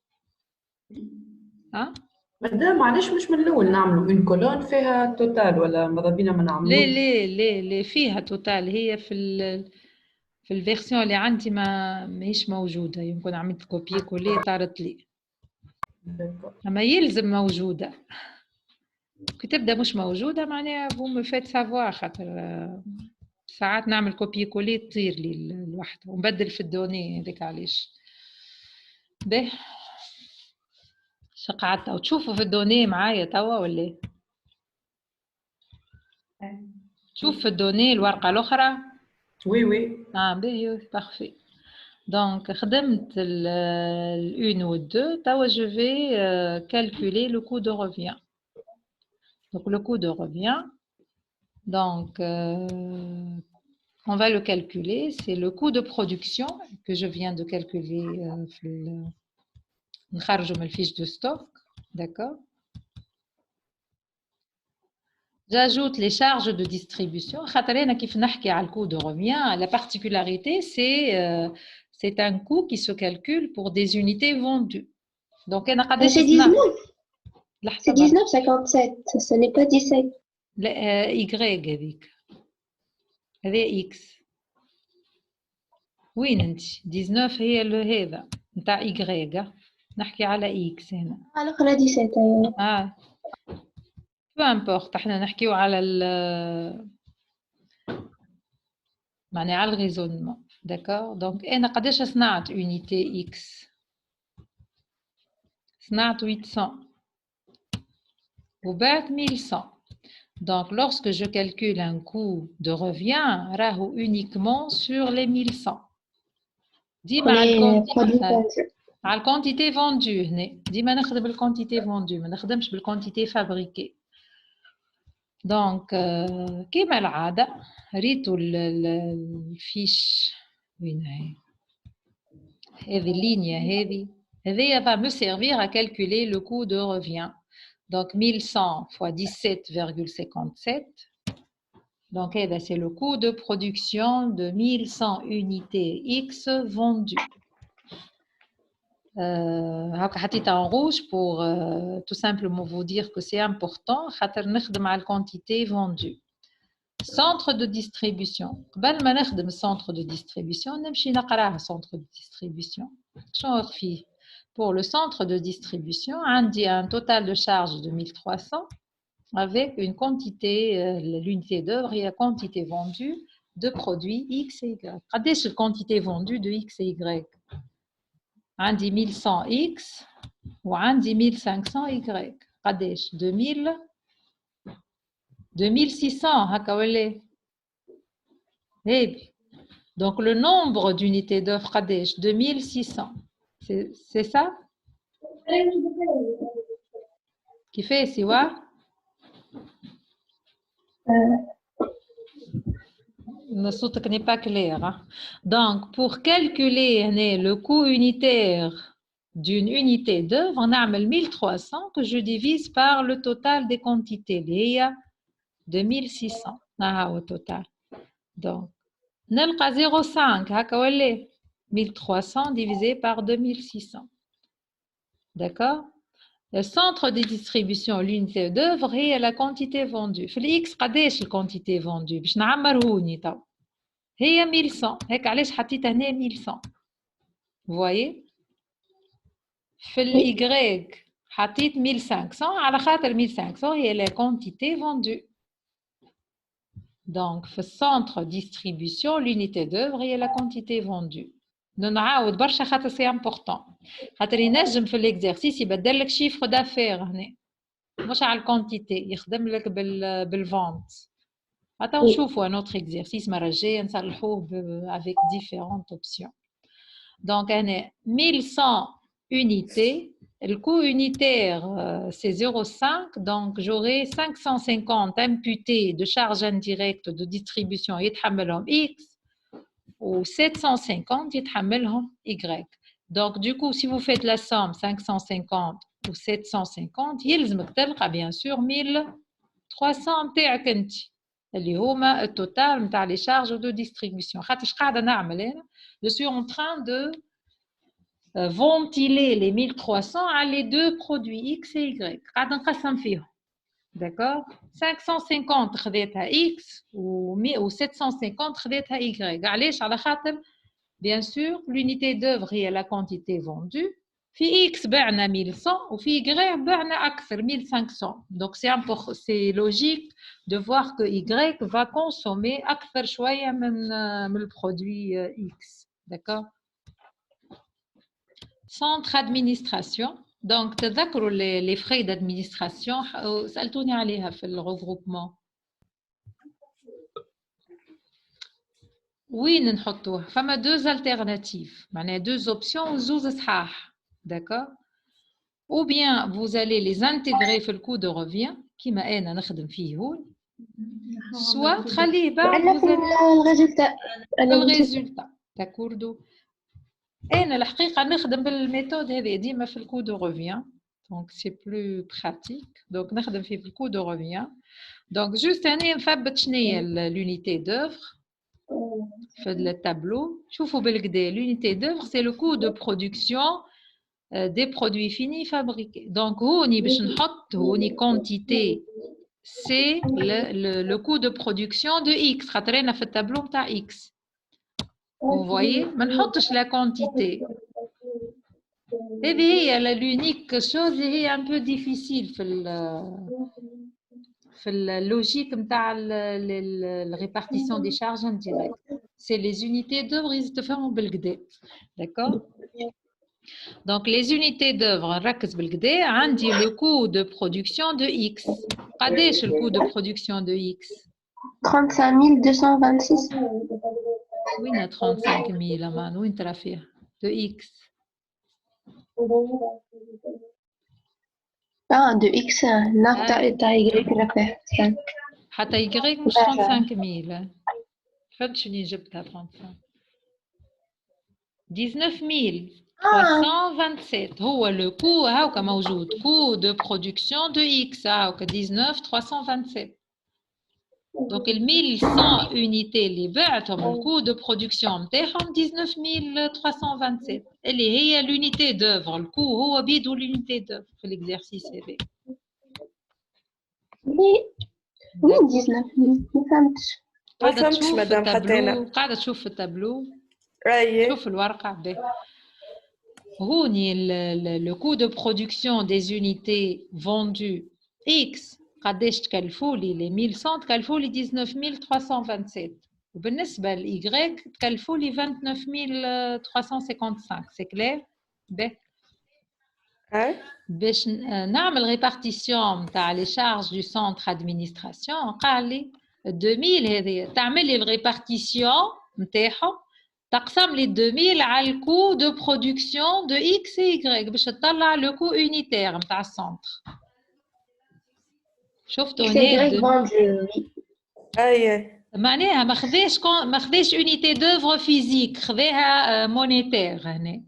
ها؟ مادام معليش مش من الأول نعملوا اون كولون فيها توتال ولا ماذا بينا ما نعملوش؟ ليه فيها توتال. هي في الفيرسيون اللي عندي ماهيش موجودة. يمكن عملت كوبي كولي طارت لي. أما يلزم موجودة. كي تبدا مش موجودة معناها vous me faites savoir خاطر ساعات نعمل كوبي كولي تطير لي الوحده ونبدل في الدوني هذيك علاش. باهي قعدت وتشوفوا في الدوني معايا توا ولا تشوف في الدوني الورقه الاخرى؟ وي باهي بارفي. دونك خدمت ال1 و 2 توا جو في calculer le coût de revient. Donc le coût de revient, donc on va le calculer, c'est le coût de production que je viens de calculer نخرجه من الفيش de stock, d'accord. J'ajoute les charges de distribution. خاطر أنا كيف نحكي على le coût de revient, la particularité c'est un coût qui se calcule pour des unités vendues. Donc أنا قداش C'est 19. C'est 19,57. Ce n'est pas 17. لا Y هذيك. هذه X. وين انت 19 هي هذا نتاع Y. نحكي على X هنا. الاخرى 17. peu importe احنا نحكيو على معناها على الريزونمون. داكور. دونك انا قداش صنعت unité X؟ صنعت 800 وبعت 1100. Donc, lorsque je calcule un coût de revient, راهو uniquement sur les 1100. ديما على الكونتيتي فوندو هنا. ديما نخدم بالكونتيتي فوندو ما نخدمش بالكونتيتي فابريكي. دونك كيما العادة ريتو الفيش وين هي هذه اللينيا هذه va me servir à calculer le coût de revient. Donc 1100 fois 17,57. Donc c'est le coût de production de 1100 unités X vendues. En rouge pour tout simplement vous dire que c'est important. خاطر نخدم على quantité vendue. Centre de distribution. قبل ما نخدم centre de distribution نمشي نقراه centre de distribution. شنو فيه؟ Pour le centre de distribution, on a un total de charge de 1300 avec une quantité, l'unité d'œuvre et la quantité vendue de produits X et Y. Regardez la quantité vendue de X et Y. On a 1100 X ou on a 1500 Y. Regardez, 2600. Donc le nombre d'unités d'œuvre, regardez, 2600. C'est ça qui fait Siwa? Le son n'est pas clair. Hein? Donc, pour calculer le coût unitaire d'une unité d'œuvre, on a 1300 que je divise par le total des quantités. Il y a 2600 au total. Donc, نلقى 0,5 هكا ولا 1300 divisé par 2600. D'accord? Le centre de distribution, l'unité d'œuvre, est la quantité vendue. في الإكس قداش الكونتيتي فوندو باش نعمرهوني تو هي 1100. هيك علاش حطيت هنا 1100. Vous voyez? في الإي حطيت 1500 على خاطر 1500 هي la quantité vendue. Donc, في centre distribution, l'unité d'œuvre est la quantité vendue. نعاود برشا خاطر سي امبورطون خاطر ينجم في الاكزرسيس يبدل لك شيفر دافير هنا مش على الكونتيتي يخدم لك بالفونت Attends, je vois un autre exercice, avec différentes options. Donc, on a 1100 unités. Le coût unitaire, c'est 0,5. Donc, j'aurai 550 imputés de charges indirectes de distribution يتحملهم X ou 750 يتحملهم Y. Donc, du coup, si vous faites la somme 550 ou 750, يلزمك تلقى bien sûr 1300 متاعك انت اللي هما التوتال نتاع les charges de distribution. خاطر قاعده نعمل انا je suis en train de ventiler les 1300 à les deux produits X et Y. قاعده نقسم فيهم. D'accord? 550 خذيتها X ou 750 خذيتها Y. علاش؟ على خاطر bien sûr l'unité d'œuvre هي la quantité vendue. في X بعنا 1100 وفي Y بعنا أكثر 1500. Donc c'est logique de voir que Y va consommer أكثر شوية من le produit X. D'accord? Centre administration. Donc تذكروا les frais d'administration سألتوني عليها في الregroupement. وين نحطوه؟ فما deux alternatives. معناها deux options وزوز صحاح. D'accord? Ou bien vous allez les intégrer في le coût de revient كيما أنا نخدم فيه هون. Soit تخليه بعد vous allez الريزولتا. D'accord? أنا الحقيقة نخدم بالميثود هذه ديما في الكو دو روفيان دونك سي بلو براتيك دونك نخدم فيه في الكو دو روفيان دونك جوست هنا نثبت شنيا l'unité d'œuvre في التابلو شوفوا بالكدا l'unité d'œuvre c'est le coût de production des produits finis fabriqués donc هوني باش نحط هوني quantité c'est le coût de production de X خاطر أنا في التابلو نتاع X. Vous voyez, ما نحطش la quantité. هذه هي l'unique chose هي un peu difficile في اللوجيك نتاع la répartition des charges indirectes. C'est les unités d'œuvre يتفهموا بالكدا. D'accord? Donc les unités d'œuvre نركز بالكدا عندي le coût de production de X. قداش le coût de production de X? 35 226. وين 35 000 مان وين ترى فيها de X de X نافتا Y رفاه حتى Y مش 35 000 فهمت شنو جبتها 35 19327 هو لو كو هاكا موجود coût de production de X هاكا 19327 Donc, les 1100 unités اللي بعتهم le coût de production نتاعهم 19327 اللي هي l'unité d'œuvre le coût هو بيدو l'unité d'œuvre في l'exercice هذا. وين 19000 ما فهمتش. ما فهمتش مدام حتى انا قاعده تشوف في التابلو راهي شوف الورقه به هوني le coût de production des unités vendues X قداش تكلفوا لي لي 1100 تكلفوا لي 19327 وبالنسبه ل Y تكلفوا لي 29355 سي كلير به باش نعمل ريبارتيسيون تاع لي شارج دو سونتر ادمينستراسيون قال لي 2000 هذه تعمل لي الريبارتيسيون نتاعهم تقسم لي 2000 على الكو دو برودكسيون دو X et Y باش تطلع لو كو يونيتير نتاع السونتر. شفتوا هنا اي معناها ما خذاش unité d'œuvre physique خذاها مونيتير هنا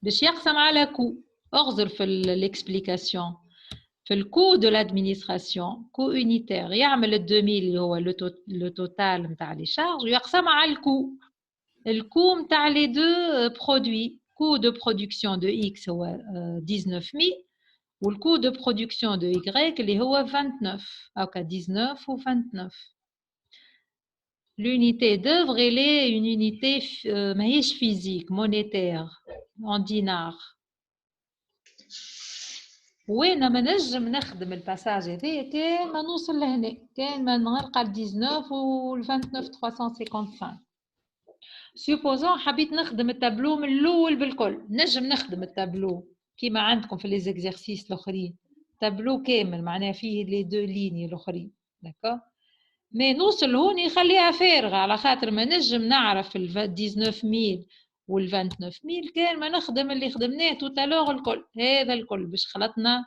باش يقسم على كو اغزر في الاكسبليكاسيون في الكو دو لادمينستراسيون كو يونيتير يعمل 2000 اللي هو لو توتال نتاع لي شارج ويقسم على الكو نتاع لي دو برودوي كو دو برودكسيون دو X هو 19000 والcoût de production de Y اللي هو 29 هاكا 19 و 29 l'unité d'œuvre elle est une unité ماهيش physique monétaire en dinar وين ما نجم نخدم الباساج هذا كان ما نوصل لهنا كان ما نلقى 19 و 29 355 supposons حبيت نخدم التابلو من الاول بالكل نجم نخدم التابلو كيما عندكم في لي زيكزارسيس الاخرين تابلو كامل معناها فيه لي دو ليني الاخرين داكور مي نوصل هون يخليها فارغة على خاطر ما نجم نعرف ال 19000 وال 29000 كان ما نخدم اللي خدمناه توتالور الكل هذا الكل باش خلطنا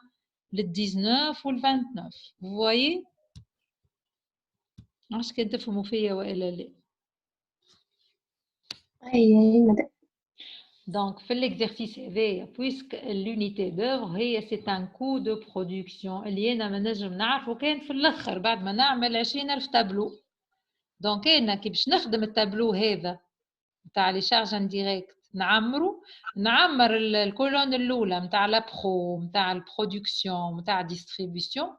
لل 19 وال 29 فوايي عرفت كان تفهموا فيا والا لا أي مدام. Donc, في l'exercice هذايا puisque l'unité d'œuvre هي c'est un coût de production اللي أنا ما نجم نعرفه كان في الآخر بعد ما نعمل 20000 تابلو. Donc أنا كي باش نخدم التابلو هذا نتاع لي شارج انديريكت نعمر الكولون الأولى نتاع لابرو نتاع البرودكسيون نتاع ديستريبيسيون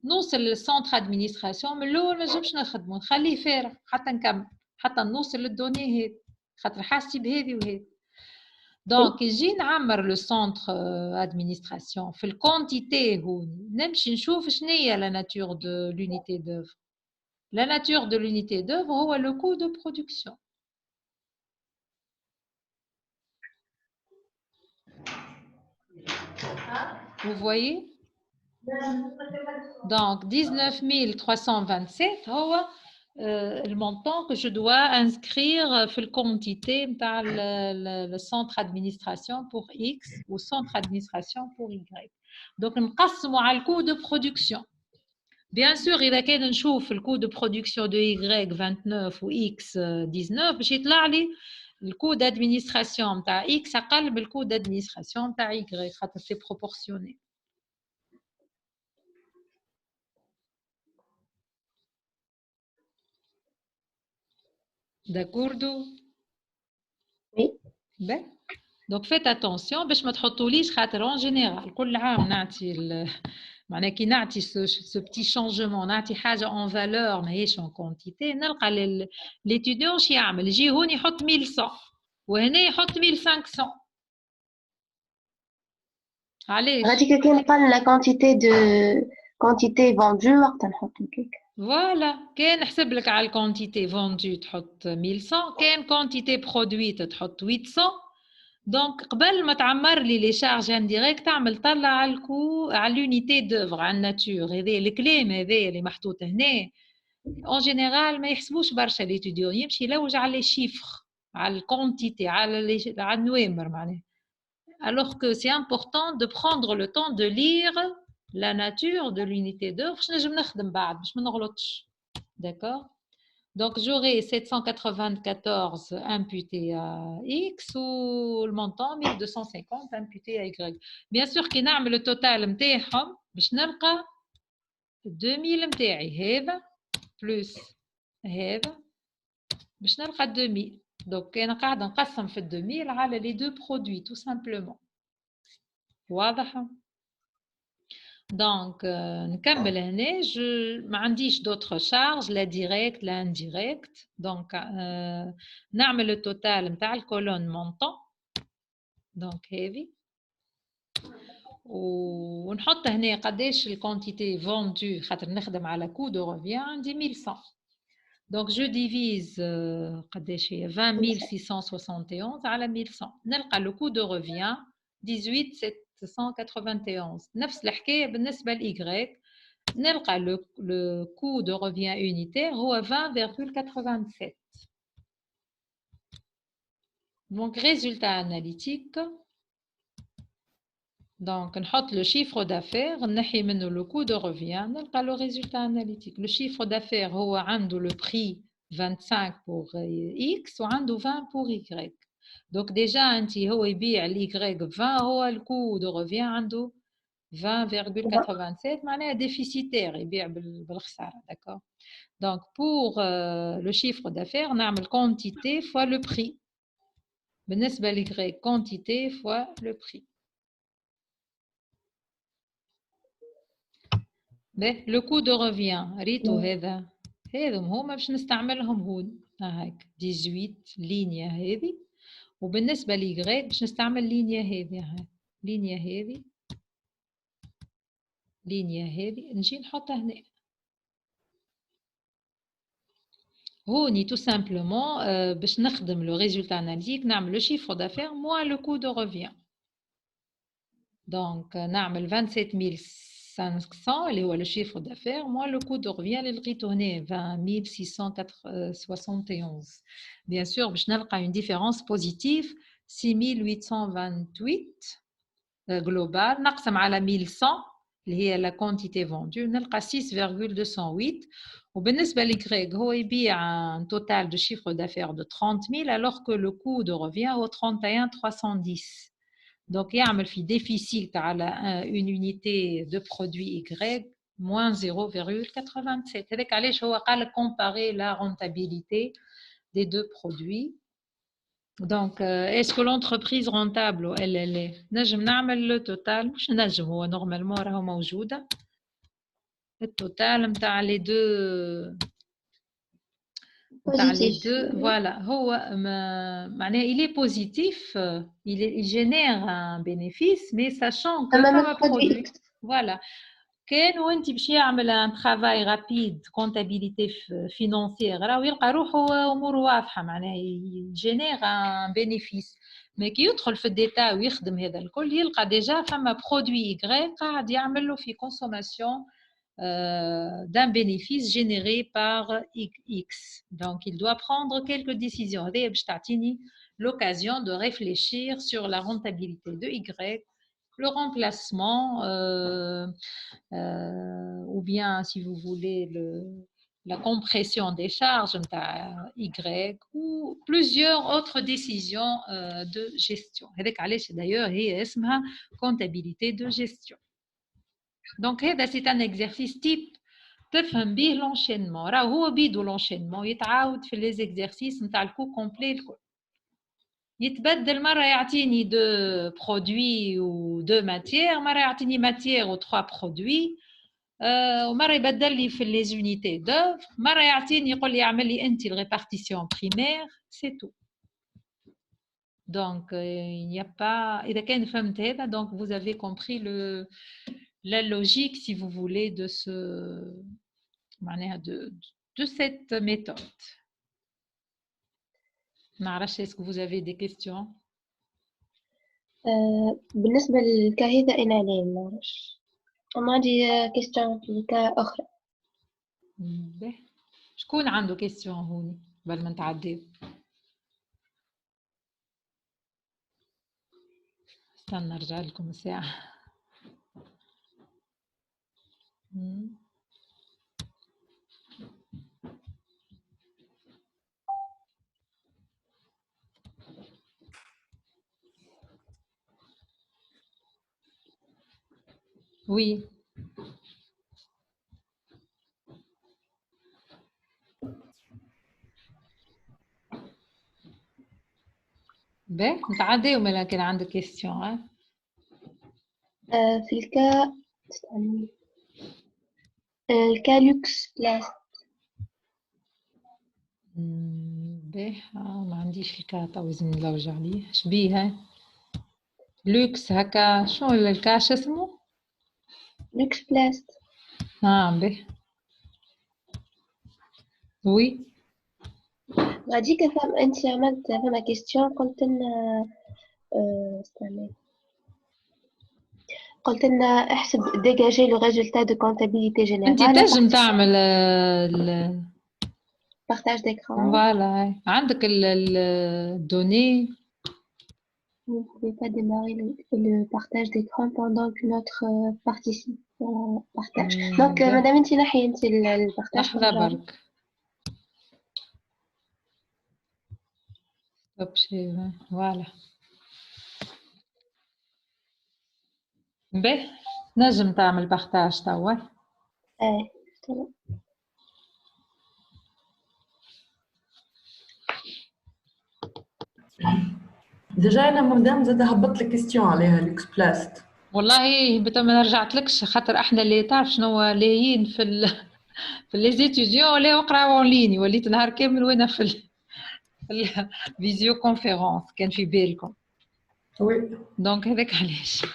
نوصل للسونتر ادمينستراسيون من الأول ما نجمش نخدمو نخليه فارغ حتى نكمل حتى نوصل للدوني هذه خاطر حاجتي بهذه وهذه. دونك يجي نعمر لو سونتر ادمينستراسيون في الكونتيتي هوني نمشي نشوف شنو هي لا ناتور دو لونيتي دوفر. لا ناتور دو لونيتي دوفر هو لو كو دو برودكسيون. Vous voyez? Donc 19327 هو le montant que je dois inscrire في الquantité نتاع le centre administration pour X ou centre administration pour Y. Donc نقسموا على الcoût de production. Bien sûr إذا كان نشوف الcoût de production de Y 29 و X 19 باش يطلع لي الcoût d'administration نتاع X أقل من الcoût d'administration نتاع Y خاطر c'est proportionné. D'accord? Oui. Ben. Donc faites attention باش ما تحطوليش خاطر en général كل عام نعطي معناها كي نعطي ce petit changement نعطي حاجة en valeur ماهيش en quantité نلقى l'étudiant شي يعمل يجي هون يحط 1100 وهنا يحط 1500 علاش؟ غادي كان قال لا كونتيتي فوندو وقتها نحطو كيك. فوالا كان نحسب لك على الكونتيتي فوندو تحط 1100 كان كونتيتي برودويت تحط 800 دونك قبل ما تعمر لي لي شارج انديريكت تعمل طلع على الكو على لونيتي دوفر على الناتور هذا الكلام هذا اللي محطوط هنا اون جينيرال ما يحسبوش برشا ليتوديون يمشي يلوج على لي شيفر على الكونتيتي على النوامر معناها alors que c'est important de prendre le temps de lire la nature de l'unité d'œuvre باش نجم نخدم بعد باش ما نغلطش. D'accord? Donc j'aurai 794 imputé à X ou le montant 1250 imputé à Y. Bien sûr كي نعمل التوتال نتاعهم باش نلقى 2000 نتاعي هذا بلس هذا باش نلقى 2000. Donc أنا قاعدة نقسم في 2000 على les deux produits tout simplement. واضح؟ Donc نكمل هنا ما عنديش d'autres charges لا direct لا indirect. Donc نعمل التوتال نتاع الكولون مونطون donc هذه ونحط هنا قداش الكونتيتي فوندو خاطر نخدم على كو دو روفيان عندي 1100. Donc je divise قداش هي 20671 على 1100 نلقى le coût de revient 18791. نفس الحكايه بالنسبه ل Y نلقى le coût de revient unitaire هو 20,87. Donc résultat analytique. Donc نحط le chiffre d'affaires نحي منه le coût de revient نلقى le résultat analytique. Le chiffre d'affaires هو عنده le prix 25 pour X وعنده 20 pour Y. Donc déjà انت هو يبيع ل Y 20 هو le coût de revient عنده 20,87 معناها déficitaire يبيع بالخسارة. D'accord? Donc pour le chiffre d'affaires نعمل quantité fois le prix. بالنسبة ل Y quantité fois le prix. Le coût de revient ريتو هذا هما باش نستعملهم هون هاك 18 لينيا هذه وبالنسبة ل Y باش نستعمل لينيا هذه لينيا هذه نجي نحطها هنا هوني tout simplement باش نخدم le résultat analytique نعمل le chiffre d'affaires moins le coût de revient. Donc نعمل 27000 500 اللي هو le chiffre d'affaires moins le coût de revient اللي لقيته هنا 20 671. Bien sûr باش نلقى une différence positive 6828 global نقسم على 1100 اللي هي la quantité vendue نلقى 6,208 وبالنسبة لY هو يبيع un total de chiffre d'affaires de 30 000 alors que le coût de revient au 31 310. Donc يعمل في déficit على une unité de produit Y moins 0,87. هذاك علاش هو قال comparer la rentabilité des deux produits. Donc, est-ce que l'entreprise rentable, elle est نجم نعمل le total مش نجم هو normalement راهو موجودة le total نتاع les deux voilà هو معناه il est positif il génère un bénéfice mais sachant que comme produit voilà كان وانت باش يعمل ان travail rapide comptabilité financière راه يلقى روحه اموره واضحه معناها يجينير ان بينيفيس مي كي يدخل في الديتا ويخدم هذا الكل يلقى ديجا فما برودوي Y قاعد يعمل له في consommation d'un bénéfice généré par X. Donc il doit prendre quelques décisions هذه باش تعطيني l'occasion de réfléchir sur la rentabilité de Y, le remplacement ou bien si vous voulez la compression des charges Y ou plusieurs autres décisions de gestion. D'ailleurs, هي اسمها comptabilité de gestion. Donc, c'est un exercice type تفهم به l'enchaînement. راه هو بيدو l'enchaînement يتعاود في les exercices نتاع الكو كومبلي الكل. يتبدل مرة يعطيني دو برودوي و دو ماتيير مرة يعطيني ماتيير و 3 برودوي ومرة يبدل لي في les unités d'œuvre مرة يعطيني يقول لي اعمل لي انت الريبارتيسيون primaire c'est tout. Donc il n'y a pas إذا كان فهمت هذا donc vous avez compris la logique si vous voulez de ce معناها de cette méthode. معرفش est-ce que vous avez des questions؟ بالنسبة للكاهذا أنا لا معرفش ما عندي كيستيون في كا أخرى. شكون عنده كيستيون هوني قبل ما نتعداو؟ استنى نرجع لكم ساعة. Oui. باهي نتعداو ملا كان عندك كيستيون في الكا استني الكا لوكس بلاست باهي ما عنديش الكا تو لازم نلوج عليه شبيه لوكس هكا شنو الكا شو اسمه لوكس بلاست باهي وي غاديك فهم انت عملت فما كيستيون قلت لنا استني قلت لنا احسب ديجاجي لو ريزولتا دو كونتابيليتي جينيرال انت تنجم تعمل بارتاج d'écran. Voilà. عندك الدوني. Vous ne pouvez pas démarrer le partage d'écran pendant que notre participe partage. Donc, madame, انت نحي انت البارتاج. لحظة برك. Stop share. Voilà. باهي نجم تعمل بارتاج توا. تمام. ديجا انا مدام زاد هبط لك كيستيون عليها لوكس بلاست. والله ما رجعتلكش خاطر احنا اللي تعرف شنو لاهيين في لي زيتيديون ولا نقراو اون لين وليت نهار كامل وانا في الفيديو كونفيرونس كان في بالكم. وي دونك هذاك علاش.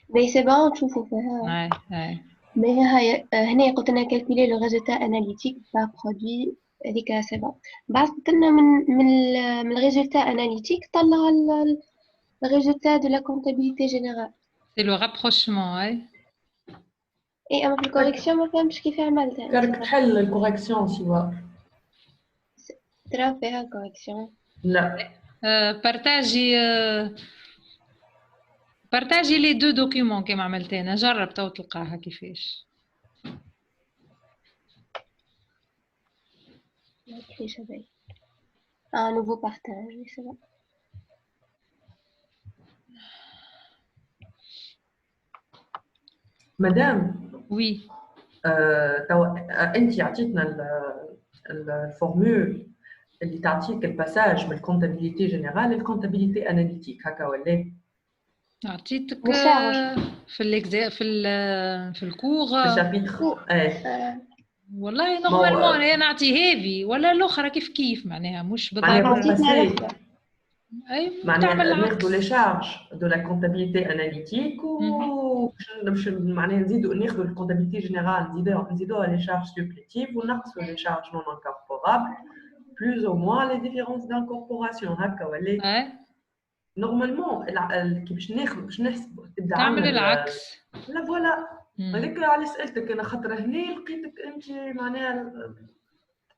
مي سي بون نشوفوا فيها. مي هاي هنا قلت لنا كالكولي لو ريزولتا اناليتيك با برودوي هذيك سي بون. بعد قلت لنا من الريزولتا اناليتيك طلع الريزولتا دو لا كونتابيليتي جينيرال. C'est le rapprochement, ouais. اي اما في الكوريكسيون ما فهمتش كيف عملتها كانك تحل الكوريكسيون سوا. ترى فيها كوريكسيون. لا. بارتاجي لي دو دوكيومون كيما عملتينا. جرب تو تلقاها كيفاش. ما كيفاش هذايا. نوفو بارتاج سي بون. مدام. وي. انت عطيتنا الفورمول اللي تعطيك الباساج من الكونتابيليتي جينيرال للكونتابيليتي اناليتيك هكا ولا؟ عطيتك في الكور في الشابيتر. والله نورمالمون انا نعطي هيفي ولا الاخرى كيف معناها مش بالضبط. معناها ناخذوا لي شارج دو لا كونتابيليتي اناليتيك وباش معناها نزيدوا ناخذوا الكونتابيليتي جينيرال نزيدوها لي شارج سوبليتيف ونقصوا لي شارج نون انكوربورابل بلوز او موان لي ديفيرونس دانكوربوراسيون هكا ولا؟ نورمالمون كيفاش ناخذ باش نحسبوا تعمل العكس. لا فوالا هذاك على سالتك انا خاطر هنا لقيتك انت معناها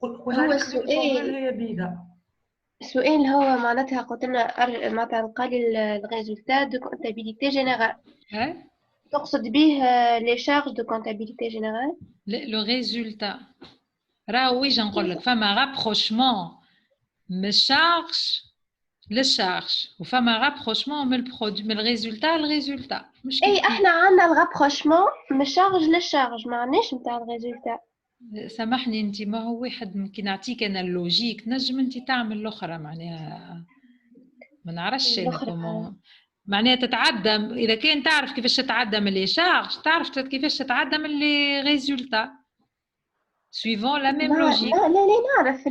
هو السؤال هي بيها. السؤال هو معناتها قلت لنا معناتها نلقى لي الريزولتا دو كونتابيليتي جينيرال. تقصد به لي شارج دو كونتابيليتي جينيرال؟ لو ريزولتا راهو ويجي نقول لك فما رابروشمون من الشارج للشارج وفما رابروشمون من البرودوي من الريزولتا للريزولتا. اي احنا عندنا الرابروشمون من الشارج للشارج ما عندناش نتاع الريزولتا. سامحني انت ما هو واحد ممكن نعطيك انا اللوجيك نجم انت تعمل الاخرى معناها ما نعرفش معناها تتعدى اذا كان تعرف كيفاش تتعدى من لي شارج تعرف كيفاش تتعدى من لي ريزولتا سويفون لا ميم لوجيك. لا نعرف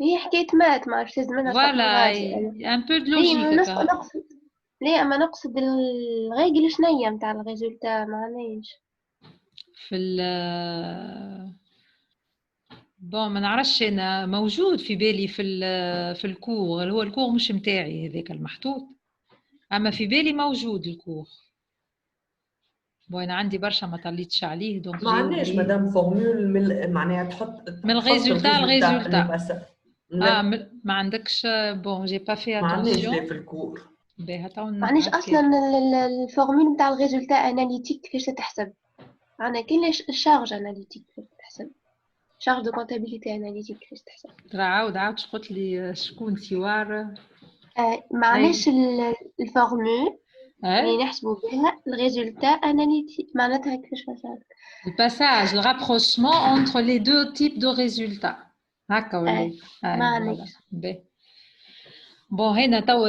هي حكايه مات ما عرفتش منها فوالا ان بو دو لوجيك. نقصد لا اما نقصد الريجل شنيا نتاع الريزولتا معناش في بون ما نعرفش انا موجود في بالي في الكور هو الكور مش متاعي هذاك المحطوط اما في بالي موجود الكور. بون انا عندي برشا ما طليتش عليه دونك ما عندناش مدام فورمول معناها تحط من الريزولتا ما عندكش. بون جي با في اتونسيون. ما عندناش في الكور معناش اصلا الفورمول نتاع الريزولتا اناليتيك كيفاش تحسب. عندنا كاين الشارج اناليتيك كيفاش تحسب شارج دو كونتابيليتي اناليتيك كيفاش تحسب. ترى عاود قلت لي شكون سوار معناش الفورمول اللي نحسبوا بها الريزولتا اناليتيك معناتها كيفاش مثلا الباساج الرابروشمون انتر لي دو تيب دو ريزولتا هكا ولا معناش. بون هنا تو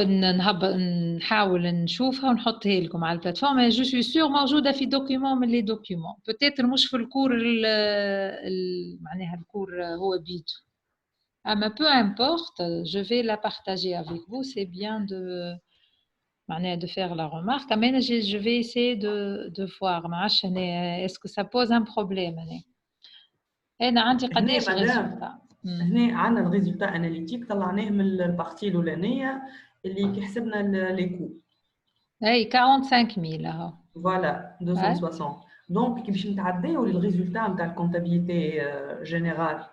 نحاول نشوفها ونحطها لكم على البلاتفورم. جو سوي سور موجوده في دوكيومون من لي دوكيومون بوتيتر مش في الكور معناها الكور هو بيدو اما بو امبورت جو في لا بارتاجي افيك فو سي بيان دو معناها دو فير لا ريمارك. اما جو في اسي دو فوار ما عرفتش انا اسكو سا بوز ان بروبليم. انا عندي قداش ريزولتا هنا عندنا الريزولتا اناليتيك طلعناه من البارتي الاولانيه اللي كيحسبنا لي كو اي 45000 اهو فوالا 260 دونك كي باش نتعداو للريزولتا نتاع الكونتابيليتي جينيرال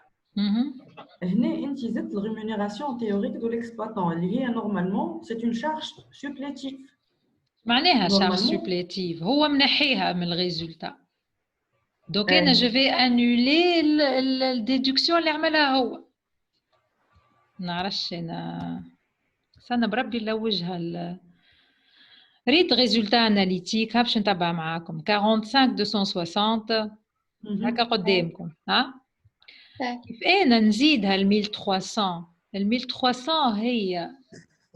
هنا انت زدت الريمونيراسيون تيوريك دو ليكسبلوطون اللي هي نورمالمون سي اون شارج سوبليتيف. معناها شارج سوبليتيف هو منحيها من الريزولتا دونك انا جو في انولي الديدكسيون اللي عملها هو. نعرفش انا سنة بربي نلوجها ريت ريزولتا اناليتيك باش نتبع معاكم 45260 هكا قدامكم ها. كيف انا نزيدها ل 1300 ال 1300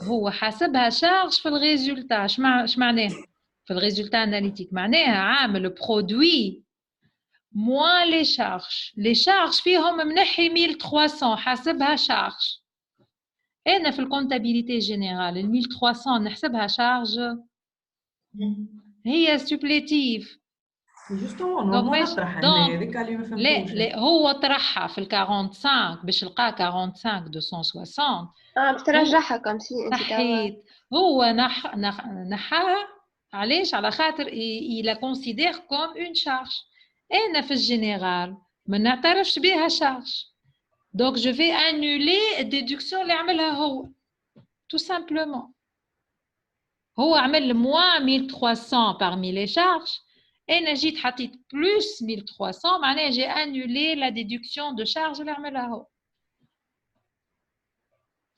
هو حاسبها شارج في الريزولتا. اش معناها في الريزولتا اناليتيك؟ معناها عامل برودوي موان لي شارج فيهم منحي 1300 حاسبها شارج. انا في الكونتابيليتي جينيرال ال 1300 نحسبها شارج هي سوبليتيف جوستومون نورمال نطرح هذيك اللي ما فهمتوش. لا هو طرحها في ال 45 باش لقى 45 260 باش ترجعها كم سي صحيت. هو نحاها علاش؟ على خاطر il la considère comme une charge. أنا في الجنرال ما نعترفش بها charge. Donc je vais annuler الديدكسيون اللي عملها هو. Tout simplement. هو عمل moins 1300 parmi les charges. أنا جيت حطيت plus 1300 معناها j'ai annulé la déduction de charge اللي عملها هو.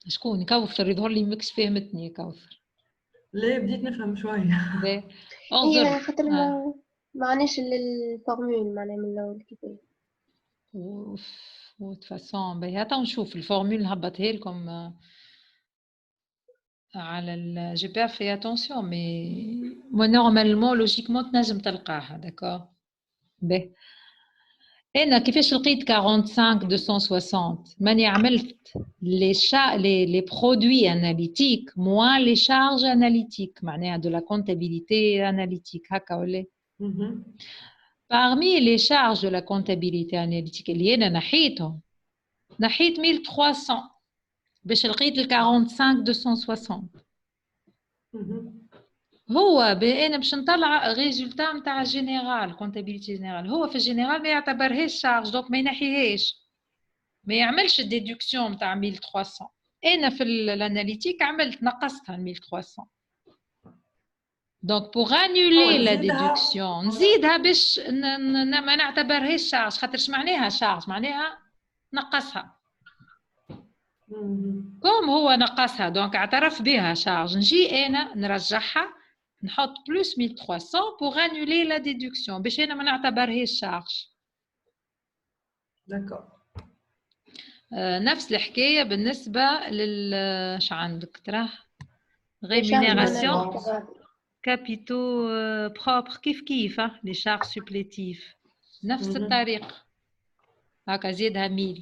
شكون كوثر يظهر لي ماكش فهمتني كوثر. لا بديت نفهم شويه. هي خاطر ما عناش الفورمول معناها من الاول كيفاش. و فاسون باهي تو نشوف الفورمول نهبطها لكم على جي بي في اتونسيون مي مو نورمالمون لوجيكمون تنجم تلقاها داكور. باهي انا كيفاش لقيت 45 260 ماني عملت les produits analytiques moins les charges analytiques معناها de la comptabilité analytique هكا ولا. Parmi les charges de la comptabilité analytique اللي انا نحيتهم نحيت 1300 باش لقيت ال 45 260. هو انا باش نطلع ريزولتا نتاع جينيرال كونتابيليتي جينيرال. هو في الجينيرال ما يعتبرهاش شارج دونك ما ينحيهاش ما يعملش الديدكسيون نتاع 1300. انا في الاناليتيك عملت نقصتها 1300 دونك بوغ انولي لا ديدكسيون نزيدها باش ما نعتبرهاش شارج. خاطرش معناها شارج معناها نقصها. كوم هو نقصها دونك اعترف بها شارج نجي انا نرجعها نحط بلس 1300 pour annuler la déduction باش انا ما نعتبرهاش شارج. داكور. نفس الحكايه بالنسبه لل ش عندك تراه rémunération capitaux propres كيف لي شارج سوبليتيف نفس الطريقه هكا زيدها 1000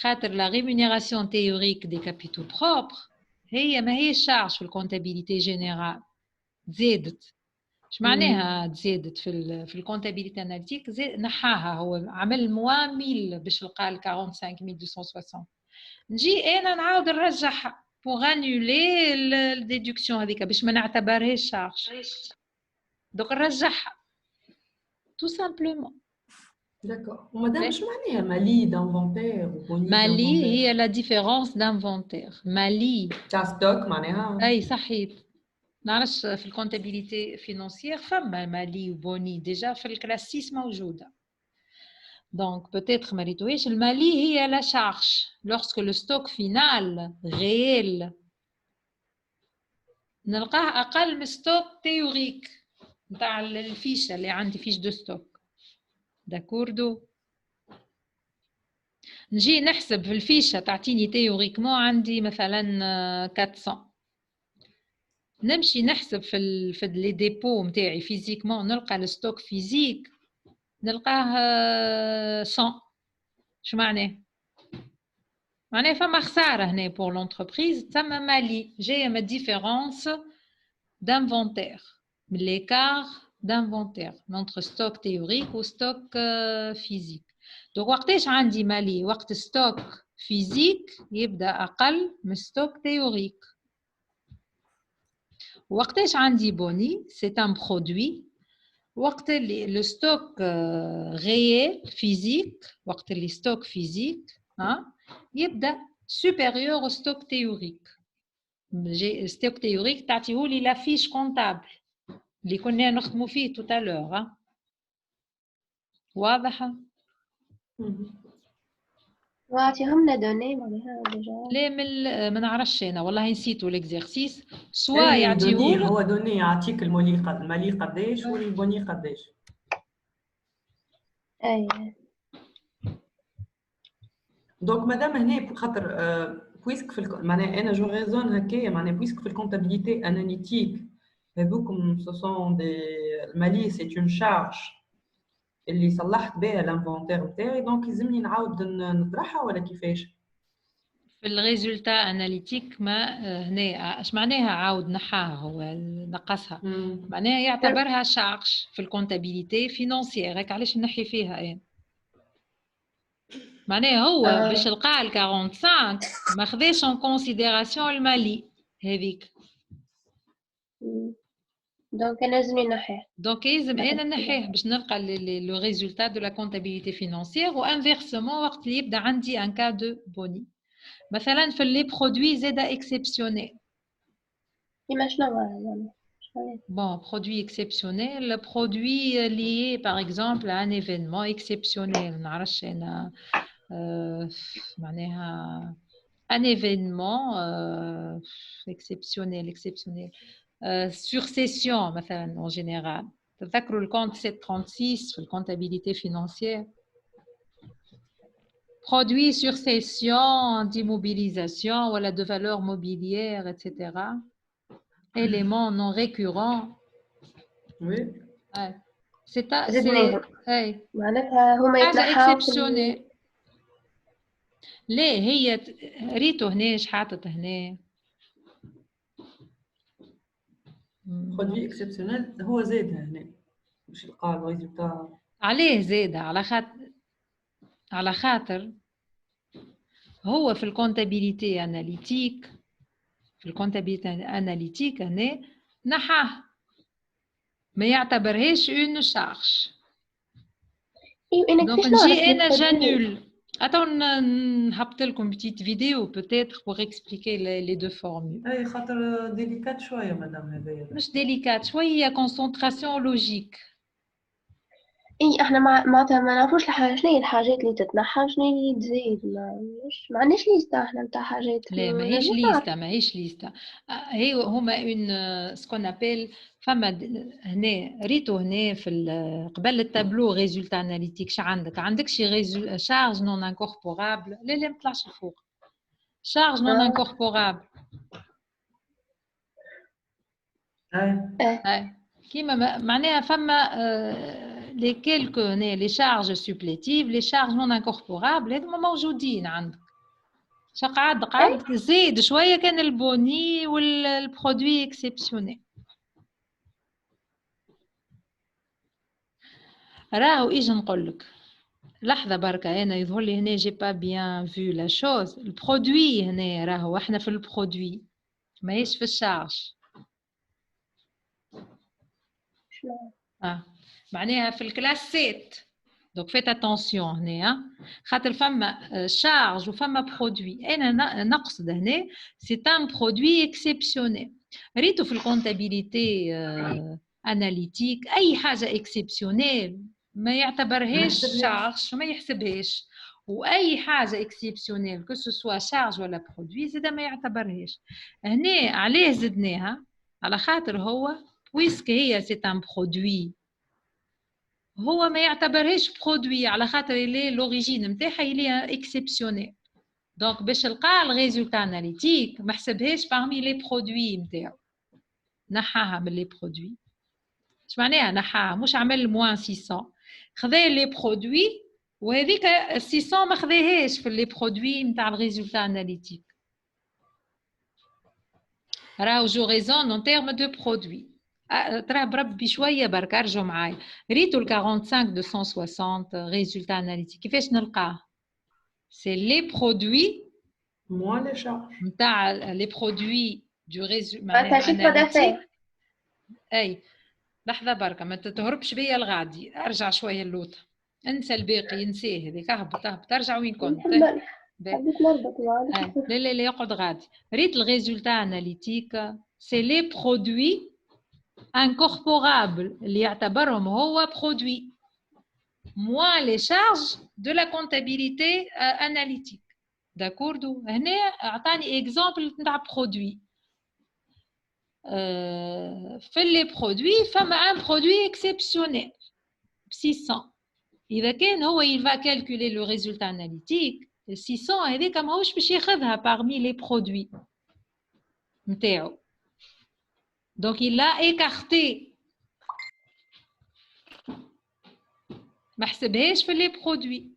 خاطر لا rémunération théorique des capitaux propres هي ما هي شارج في الكونتابيليتي جينيرال زادت. اش معناها تزادت في الكونتابيليتي اناليتيك؟ نحاها هو عمل موان 1000 باش لقى 45260. نجي انا نعاود نرجعها بوغ انولي الديدكسيون هذيك باش ما نعتبرهاش شارج دوك نرجعها تو سامبلومون. داكور. ومادام اش معناها مالي دانفونتير وبوني؟ مالي هي لا ديفيرونس دانفونتير. مالي تاع ستوك معناها. اي صحيح. نعرفش في الكونتابيليتي فينانسيير فما مالي وبوني ديجا في الكلاسيس موجوده دونك بوتيتر ما ريتوهاش. المالي هي لا شارج لورسك لو ستوك فينال غيل نلقاه اقل من ستوك تيوريك نتاع الفيشه اللي عندي فيش دو ستوك داكوردو. نجي نحسب في الفيشه تعطيني تيوريكمون عندي مثلا 400 نمشي نحسب في لي ديبو نتاعي فيزيكمون نلقى الستوك فيزيك نلقاه 100. شو معناه؟ معناه فما خساره هنا بور لونتربريز تسمى مالي جايه من ديفيرونس دانفونتير من ليكار دانفونتير نونتر ستوك تيوريك و ستوك فيزيك. دونك وقتاش عندي مالي؟ وقت ستوك فيزيك يبدا اقل من ستوك تيوريك. وقتاش عندي بوني سي ان برودوي وقت اللي لو ستوك ريال فيزيك وقت اللي ستوك فيزيك يبدا سوبيريور او ستوك تيوريك. ستوك تيوريك تعطيهولي لا فيش كونتابل اللي كنا نخدموا فيه تو تالور. واضحه؟ واعطيهم لنا دوني معناها ديجا. لا ما نعرفش انا والله نسيتو ليكزيرسيس سوا يعطيهولك هو دوني يعطيك المالي قداش والبوني قداش. اي دونك مادام هنا خاطر بويسك في معناها انا جو ريزون هكايا معناها بويسك في الكونتابيليتي اناليتيك هذوكم سو سون دي المالي سي اون شارج اللي صلحت بها الانفونتير نتاعي دونك لازمني نعاود نطرحها ولا كيفاش؟ في الريزولتا اناليتيك ما هنا اش معناها عاود نحاها هو نقصها معناها يعتبرها شارج في الكونتابيليتي فينانسيير هيك علاش نحي فيها ايه معناها هو باش لقى ال 45 ما خذاش ان كونسيديراسيون المالي هذيك دونك انا لازمني نحيه. دونك لازم انا نحيه باش نلقى لو ريزولتا دو لا كونتابيليتي فينانسيير. وانفيرسمون وقت اللي يبدا عندي ان كا دو بوني مثلا في لي برودوي زاده اكسبسيونيل. كيما شنو يعني؟ Bon, produit exceptionnel, produit lié par exemple à un événement exceptionnel. نعرفش أنا معناها un événement exceptionnel. Succession مثلا en général. تذكروا le compte 736 في comptabilité financière. Produit succession d'immobilisation ou de valeur mobilière, etc. Éléments non récurrents. Oui. C'est معناتها هما يتنحاو exceptionnel. ليه هي ريتو هنا شحاطط هنا برودوي اكسبسيونيل هو زاد هنا باش يلقى الريزولتا. عليه زاد على خاطر هو في الكونتابيليتي اناليتيك هنا نحاه ما يعتبرهاش اون شارج. دونك نجي انا جانول. Attends, نهبط لكم بتيت فيديو peut-être pour expliquer les deux formules. اي خاطر ديليكات شويه مدام هذايا. مش ديليكات شويه concentration logique. اي احنا معناتها ما نعرفوش شنو هي الحاجات اللي تتنحى وشنو هي اللي تزيد. ما عندناش ليستا احنا نتاع حاجات. لا ماهيش ليستا. هي هما اون سكون ابل فما هنا ريتو هنا في قبل التابلو ريزولتا اناليتيك. ش عندك شي شارج نون انكوربورابل. لا ما طلعش الفوق. شارج نون انكوربورابل كيما معناها فما les quelques les charges supplétives, les charges non incorporables, هذوما موجودين عندك. قعد زيد شويه كان البوني والبرودوي اكسبسيونيل. راهو ايش نقول لك لحظه بركه. انا يظهر لي هنا جي با بيان فيو لا شوز. البرودوي هنا راهو احنا في البرودوي ماهيش في الشارج. معناها في الكلاس 7. دونك فيت اتونسيون هنا خاطر فما شارج وفما برودوي. انا نقصد هنا سي ان برودوي اكسبسيونيل. ريتو في الكونتابيليتي اناليتيك اي حاجه اكسبسيونيل ما يعتبرهاش شارج وما يحسبهاش. واي حاجه اكسبسيونيل كو سوا شارج ولا برودوي زاد ما يعتبرهاش. هنا عليه زدناها على خاطر هو بويسك هي سي ان برودوي هو ما يعتبرهاش برودوي على خاطر لي لوريجين نتاعها هي اكسبسيونيل. دونك باش نلقى الريزولتا اناليتيك ما حسبهاش بارمي لي برودوي نتاعو. نحاها من لي برودوي. اش معناها نحاها؟ مش عمل موان 600 خذا لي برودوي وهذيك 600 ما خذاهاش في لي برودوي نتاع الريزولتا اناليتيك. راهو جو ريزون اون تيرم دو برودوي. ترى بربي شويه برك ارجعوا معايا. ريتو ال 45 260 ريزولتا اناليتيك كيفاش نلقاه؟ سي لي برودوي موان لي شارج نتاع لي برودوي دو ريزولتا اناليتيك. اي لحظه بركه ما تهربش بيا الغادي. ارجع شويه اللوطه انسى الباقي انساه هذيك. اهبط ارجع وين كنت. حبيت نربط معاك. لا يقعد غادي. ريت الريزولتا اناليتيك سي لي برودوي incorporable اللي يعتبرهم هو produit moins les charges de la comptabilité analytique. D'accord. هنا اعطاني اكزامبل نتاع produit. في لي برودوي فما ان برودوي اكسبسيونيل ب 600. اذا كان هو il va calculer le résultat analytique 600 هذيك ماهوش باش ياخذها parmi les produits نتاعو. Donc il l'a écarté. ما حسبهاش في لي برودوي.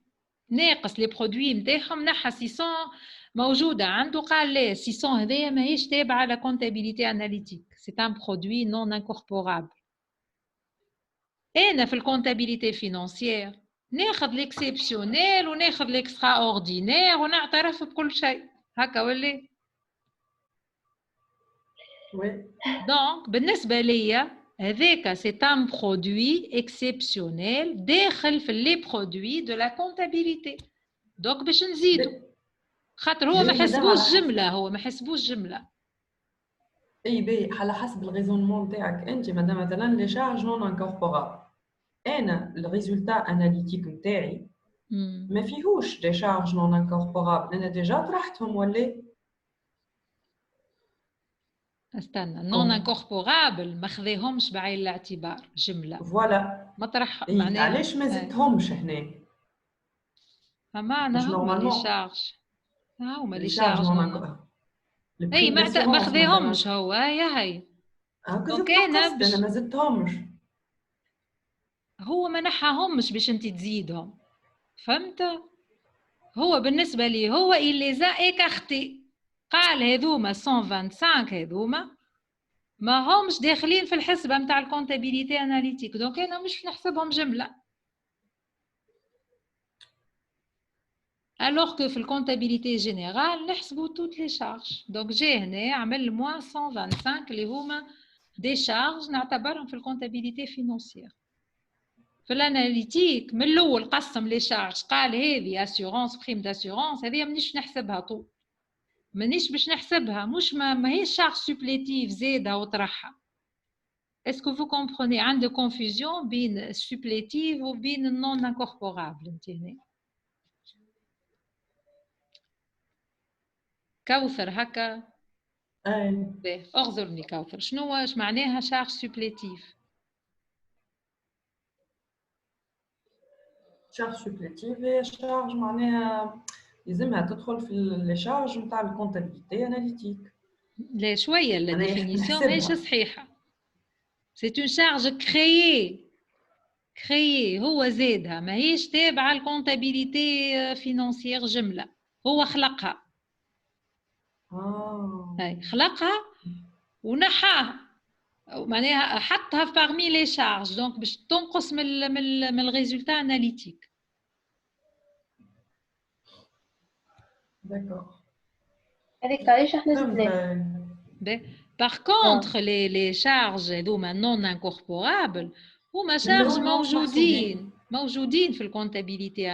ناقص لي برودوي نتاعهم نحى 600 موجوده عنده. قال لا 600 هذيا ماهيش تابعه لا كونتابيليتي اناليتيك. سي ان برودوي نون انكوربورابل. انا في الكونتابيليتي فينانسيير ناخذ ليكسيبسيونيل وناخذ ليكسترا اوردينير ونعترف بكل شيء. هكا ولا؟ وي. دونك بالنسبه ليا هذاك c'est un produit exceptionnel داخل في les produits de la comptabilité. donc باش نزيدو خاطر هو ما حسبوش جملة، هو ما حسبوش جملة. اي باهي على حسب الريزونمون نتاعك انت مادام مثلا لي شارج نون انكوربورابل، انا الريزولتا اناليتيك نتاعي ما فيهوش دي شارج نون انكوربورابل، انا ديجا طرحتهم ولا استنى نون انكوربورابل ما خذيهمش بعين الاعتبار جملة فوالا مطرح إيه معناها علاش ما زدتهمش هنا فمعنى هما لي شارج هما لي شارج اي ما خذيهمش هو هي دونك انا ما زدتهمش، هو ما نحاهمش باش انت تزيدهم، فهمت؟ هو بالنسبه لي هو اللي زا ايكارتي، قال هذوما 125 هذوما ما همش داخلين في الحسبه نتاع الكونتابيليتي اناليتيك، دونك انا مش نحسبهم جمله. alors que في الكونتابيليتي جينيرال نحسبوا توت لي شارج. دونك جي هنا عمل موان 125 اللي هما دي شارج نعتبرهم في الكونتابيليتي فينانسيير. في الاناليتيك من الاول قسم لي شارج، قال هذه اسيورونس بريم داسيورونس، هذه مانيش نحسبها طول، مانيش باش نحسبها، مش ما هي شارج سوبليتيف زيدها وطرحها. اسكو فو كومبروني؟ عنده كونفوزيون بين السوبليتيف وبين النون انكوربورابل. انت هنا كوثر هكا اغزرني كوثر، شنو واش معناها شارج سوبليتيف؟ شارج سوبليتيف هي شارج معناها لازمها تدخل في لي شارج نتاع الكونتابيليتي اناليتيك. لا شويه لا ديفينيسيون ماهيش صحيحه. سي اون شارج كريي هو زادها، ماهيش تابعه الكونتابيليتي فينانسيير جمله، هو خلقها. هاي خلقها ونحاها، معناها حطها في parmi les charges، دونك باش تنقص من الريزولتا اناليتيك. داكور هذيك علاش احنا زدناه. باغ كونطخ لي شارج هذوما نون انكوربورابل هما شارج موجودين في الكونتابيليتي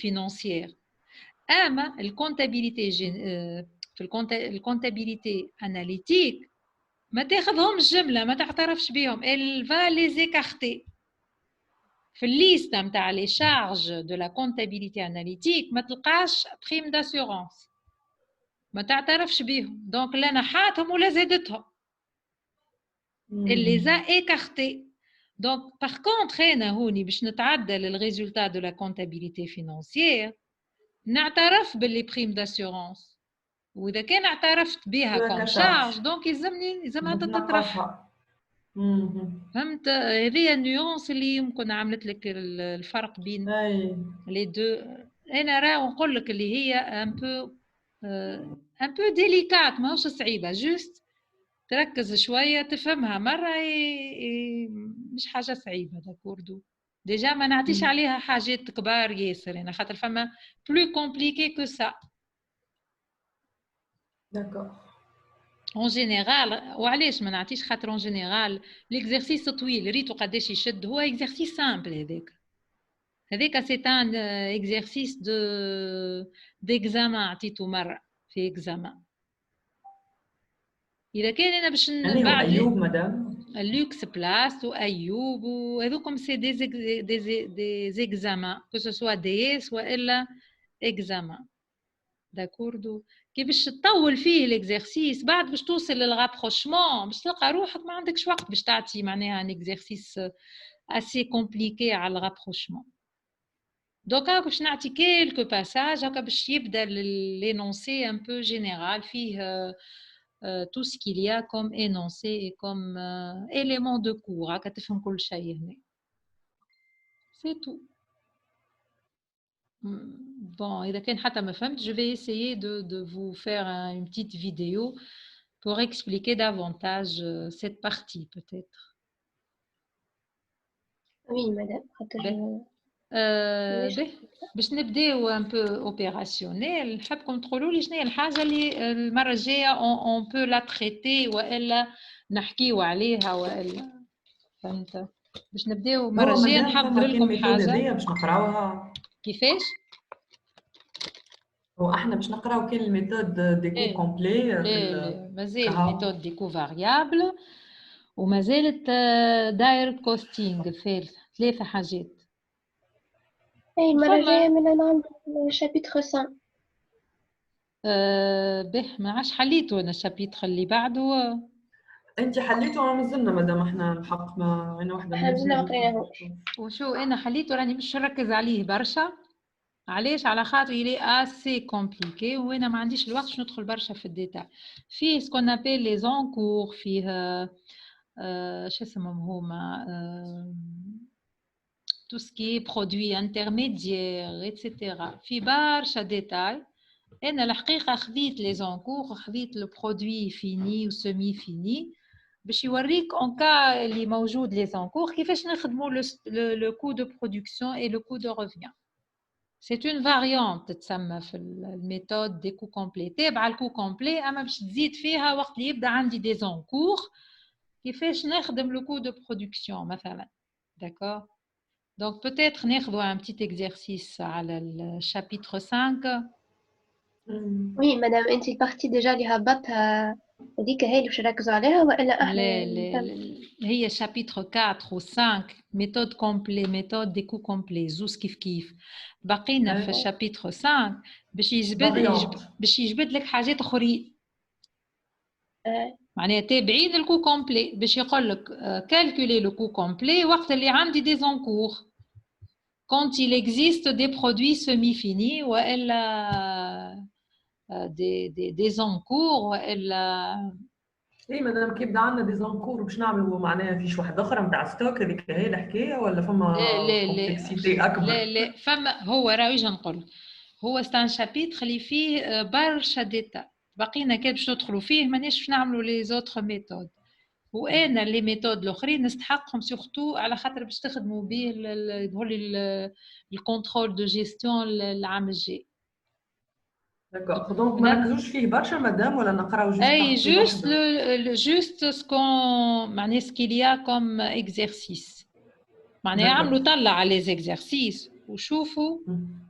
فينانسيير. اما الكونتابيليتي في الكونتابيليتي اناليتيك ما تاخذهمش جمله، ما تعترفش بهم، elle va les écarter. في الليست نتاع لي شارج دو لا كونتابيليتي اناليتيك ما تلقاش بريم داسيورونس، ما تعترفش بهم، دونك لا نحاتهم ولا زادتهم، اللي زا écarté. دونك باغ كونطخ انا هوني باش نتعدل الريزولتا دو لا كونتابيليتي فينانسيير نعترف باللي بريم داسيورونس، واذا كان اعترفت بها كوم شارج دونك يلزمها تطرح. فهمت؟ هذه النيونس اللي يمكن عملت لك الفرق بين لي دو. انا راه نقول لك اللي هي ان بو ديليكات، ماهوش صعيبه، جوست تركز شويه تفهمها مره مش حاجه صعيبه. داكوردو ديجا ما نعطيش عليها حاجات كبار ياسر انا، خاطر فما بلو كومبليكي كو سا. داكور اون جينيرال. وعلاش ما نعطيش؟ خاطر اون جينيرال ليكزرسيس طويل ريتو قداش يشد، هو اكزرسيس سامبل. هذاك سي ان اكزرسيس ديكزامان عطيتو مره في اكزامان. اذا كان انا باش بعد ايوب مدام اللوكس بلاس وايوب وهذوكم سي دي زيكزامان كو سوا دي اس والا اكزامان. داكوردو كيفاش تطول فيه الاكزرسيس بعد باش توصل للغابروشمون باش تلقى روحك ما عندكش وقت باش تعطي معناها ان اكزرسيس اسي كومبليكي على الغابروشمون. دونك هاكا باش نعطي كيلكو باساج هاكا باش يبدا لينونسي ان بو جينيرال فيه tout ce qu'il y a comme énoncé et comme élément de cours هاكا تفهم كل شيء هنا. c'est tout. Bon, إذا كان حتى ما فهمت je vais essayer de vous faire une petite vidéo pour expliquer davantage cette partie peut-être. Oui madame. باش نبداو ان بو اوبيراسيونيل نحبكم تقولوا لي شنو هي الحاجه اللي المره الجايه اون بو لا تريتي والا نحكيو عليها والا فهمت؟ باش نبداو المره الجايه نحضر لكم حاجه باش نقراوها. كيفاش؟ واحنا باش نقراو كاين الميثود ديكو كومبلي. لا مازال الميثود ديكو فاريابل ومازالت دايركت كوستينغ الثالثه، ثلاثه حاجات. اي المره الجايه من نعمل شابيتر 5. به ما عادش حليته انا الشابيتر اللي بعده. انت حليته ولا مازلنا مادام احنا الحق ما عندنا واحده احنا مازلنا ما قريناهوش. وشو انا حليته راني مش نركز عليه برشا. علاش؟ على خاطر يلي اسي كومبليكي وانا ما عنديش الوقت باش ندخل برشا في الديتاي. فيه سكون ابيل لي زونكور، فيه شو اسمهم هما تو سكي برودوي انترميديير ايتترا، في برشا ديتاي. انا الحقيقه خذيت لي زونكور، خذيت لو برودوي فيني وسيمي فيني باش يوريك اون كا اللي موجود لي زونكور كيفاش نخدموا لو كو دو برودكسيون اي لو كو دو ريفيان. C'est une variante تسمى في الميثود دي كو كومبلي، تابعه الكو كومبلي اما باش تزيد فيها وقت اللي يبدا عندي دي زونكور كيفاش نخدم لو كو دو برودكسيون مثلا. داكور دونك بوتيتر ناخذوا ان بتيت اكزرسيس على الشابيتر 5. وي مدام انت البارتي ديجا اللي هبطها هذيك هي اللي باش نركزوا عليها ولا احنا؟ لا هي شابيتر 4 و 5 ميثود كومبلي، ميثود دي كو كومبلي زوز كيف بقينا في الشابيتر 5 باش يجبد لك حاجات اخرين. معناها تابعين الكو كومبلي باش يقول لك كالكولي لو كو كومبلي وقت اللي عندي دي زونكور quand il existe des produits semi-finis والا des encours والا. اي مادام كيبدا عندنا دي زونكور باش نعملوا معناها فيش واحده اخرى نتاع ستوك هذيك هي الحكايه ولا فما كومبلكسيتي اكبر؟ لا فما هو راه واش نقول هو ستان شابيتر اللي فيه برشا ديتا بقينا كي باش ندخلوا فيه مانيش باش نعملوا لي زوتر ميثود. وانا لي ميثود الاخرين نستحقهم سورتو على خاطر باش تخدموا به يظهر لي الكونترول دو جيستيون العام الجاي. داكوغ دونك ما نركزوش فيه برشا مادام ولا نقراو جوست اي جوست سكون معناها سكيليا كوم اكزرسيس معناها عملوا طلع على لي زيكزرسيس وشوفوا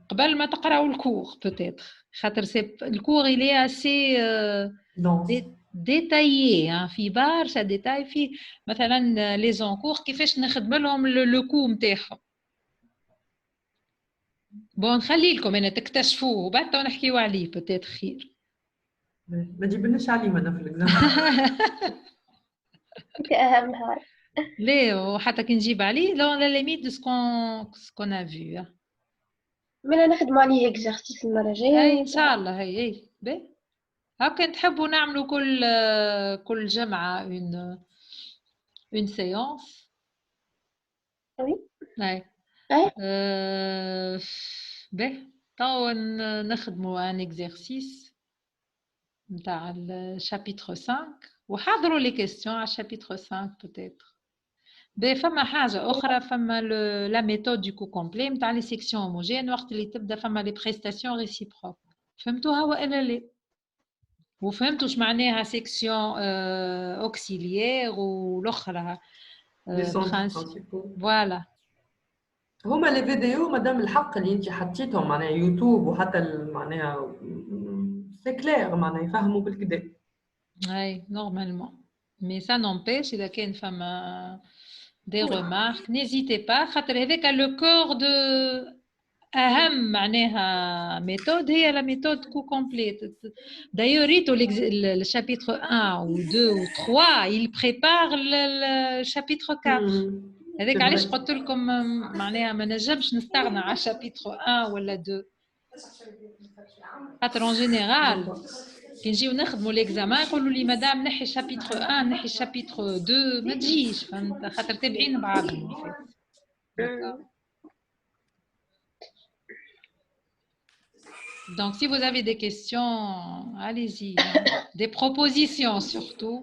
قبل ما تقراو الكور بوتيتر خاطر سي الكور اللي اسي ديتايي في برشا ديتاي فيه مثلا لي زونكور كيفاش نخدم لهم لو كو نتاعهم. بون نخلي لكم انا تكتشفوه وبعد نحكيو عليه بوتيتر خير. ما تجيبلناش عليه مانا في الاكزام. اهم حاجه ليه وحتى كي نجيب عليه لو لا ليميت سكون ا فيو مالا نخدموا عليه اكزرسيس المره الجايه. اي ان شاء الله. هي باهي هاكا نحبوا نعملوا كل جمعه اون سيونس. وي اي باهي تو نخدموا ان اكزرسيس نتاع الشابيتر 5 وحضروا لي كيستيون على الشابيتر 5 بوتيتر. باهي فما حاجه اخرى فما لا ميثود دو كو كومبلي نتاع لي سيكسيون هوموجين وقت اللي تبدا فما لي بريستاسيون ريسيبروك. فهمتوها ولا لا؟ وفهمتوا اش معناها سيكسيون اوكسيليير والاخرى فوالا. هما لي فيديو مادام الحق اللي انت حطيتهم معناها يوتيوب وحتى معناها سي كلير معناها يفهموا بالكدا. اي نورمالمون مي سا نومبيش اذا كان فما دي ريمارك نيزيتي با خاطر هذاك لو كور دو اهم معناها ميثود هي لا ميثود كو كومبليت. دايور ريتو الشابيتر 1 و 2 و 3 il prépare الشابيتر 4. هذاك علاش قلت لكم معناها ما نجمش نستغنى على شابيتر 1 ولا 2 خاطر اون جينيرال كي نجيو نخدموا ليكزامان يقولوا لي مدام نحي شابيتر 1 نحي شابيتر 2 ما تجيش فهمت خاطر تابعين بعضهم. Donc, si vous avez des questions, allez-y. Des propositions surtout.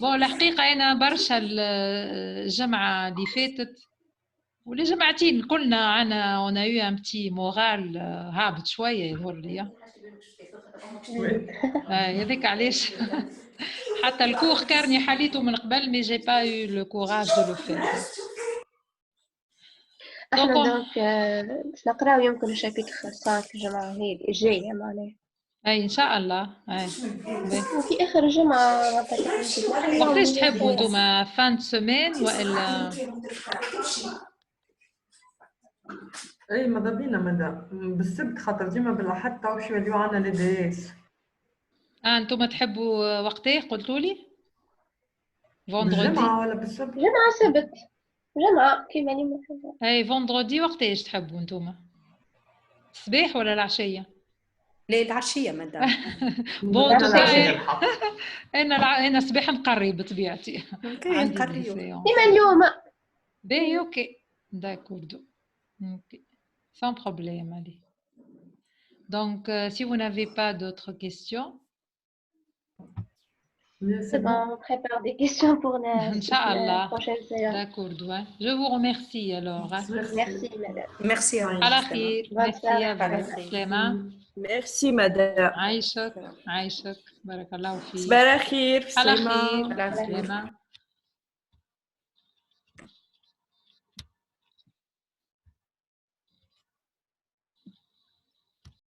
Bon, الحقيقة أنا برشا الجمعة اللي فاتت واللي جمعتين كلنا عنا on a eu un petit moral هابط شوية يظهر لي. هذاك علاش حتى الكور كارني حليته من قبل مي جي با يو لو كوراج دو لو فير. احنا دونك باش نقراو يمكن الشابيتر 5 الجمعة هي الجاية معناها. اي ان شاء الله. اي في اخر الجمعة. وقتاش تحبوا انتوما فان سيمين ولا؟ اي ماذا بينا ماذا بالسبت خاطر ديما بالاحد تو شو يوليو عندنا لي دي اس. انتوما تحبوا وقتاه قلتوا لي؟ فوندردي بالجمعة ولا بالسبت؟ جمعة سبت. جمعة كيما اليوم نحبها. اي فوندردي وقتاش تحبوا انتوما؟ الصباح ولا العشية؟ لا العشية مدام. بون انا صباح نقري بطبيعتي. نقريو كيما اليوم. باهي اوكي داكوردو. Ok, sans problème, allez. Donc, si vous n'avez pas d'autres questions, c'est bon, on prépare des questions pour la prochaine séance. D'accord, je vous remercie alors. Merci, madame. Merci à vous. على خير. Merci madame. عايشك بارك الله فيك. صباح الخير. على خير.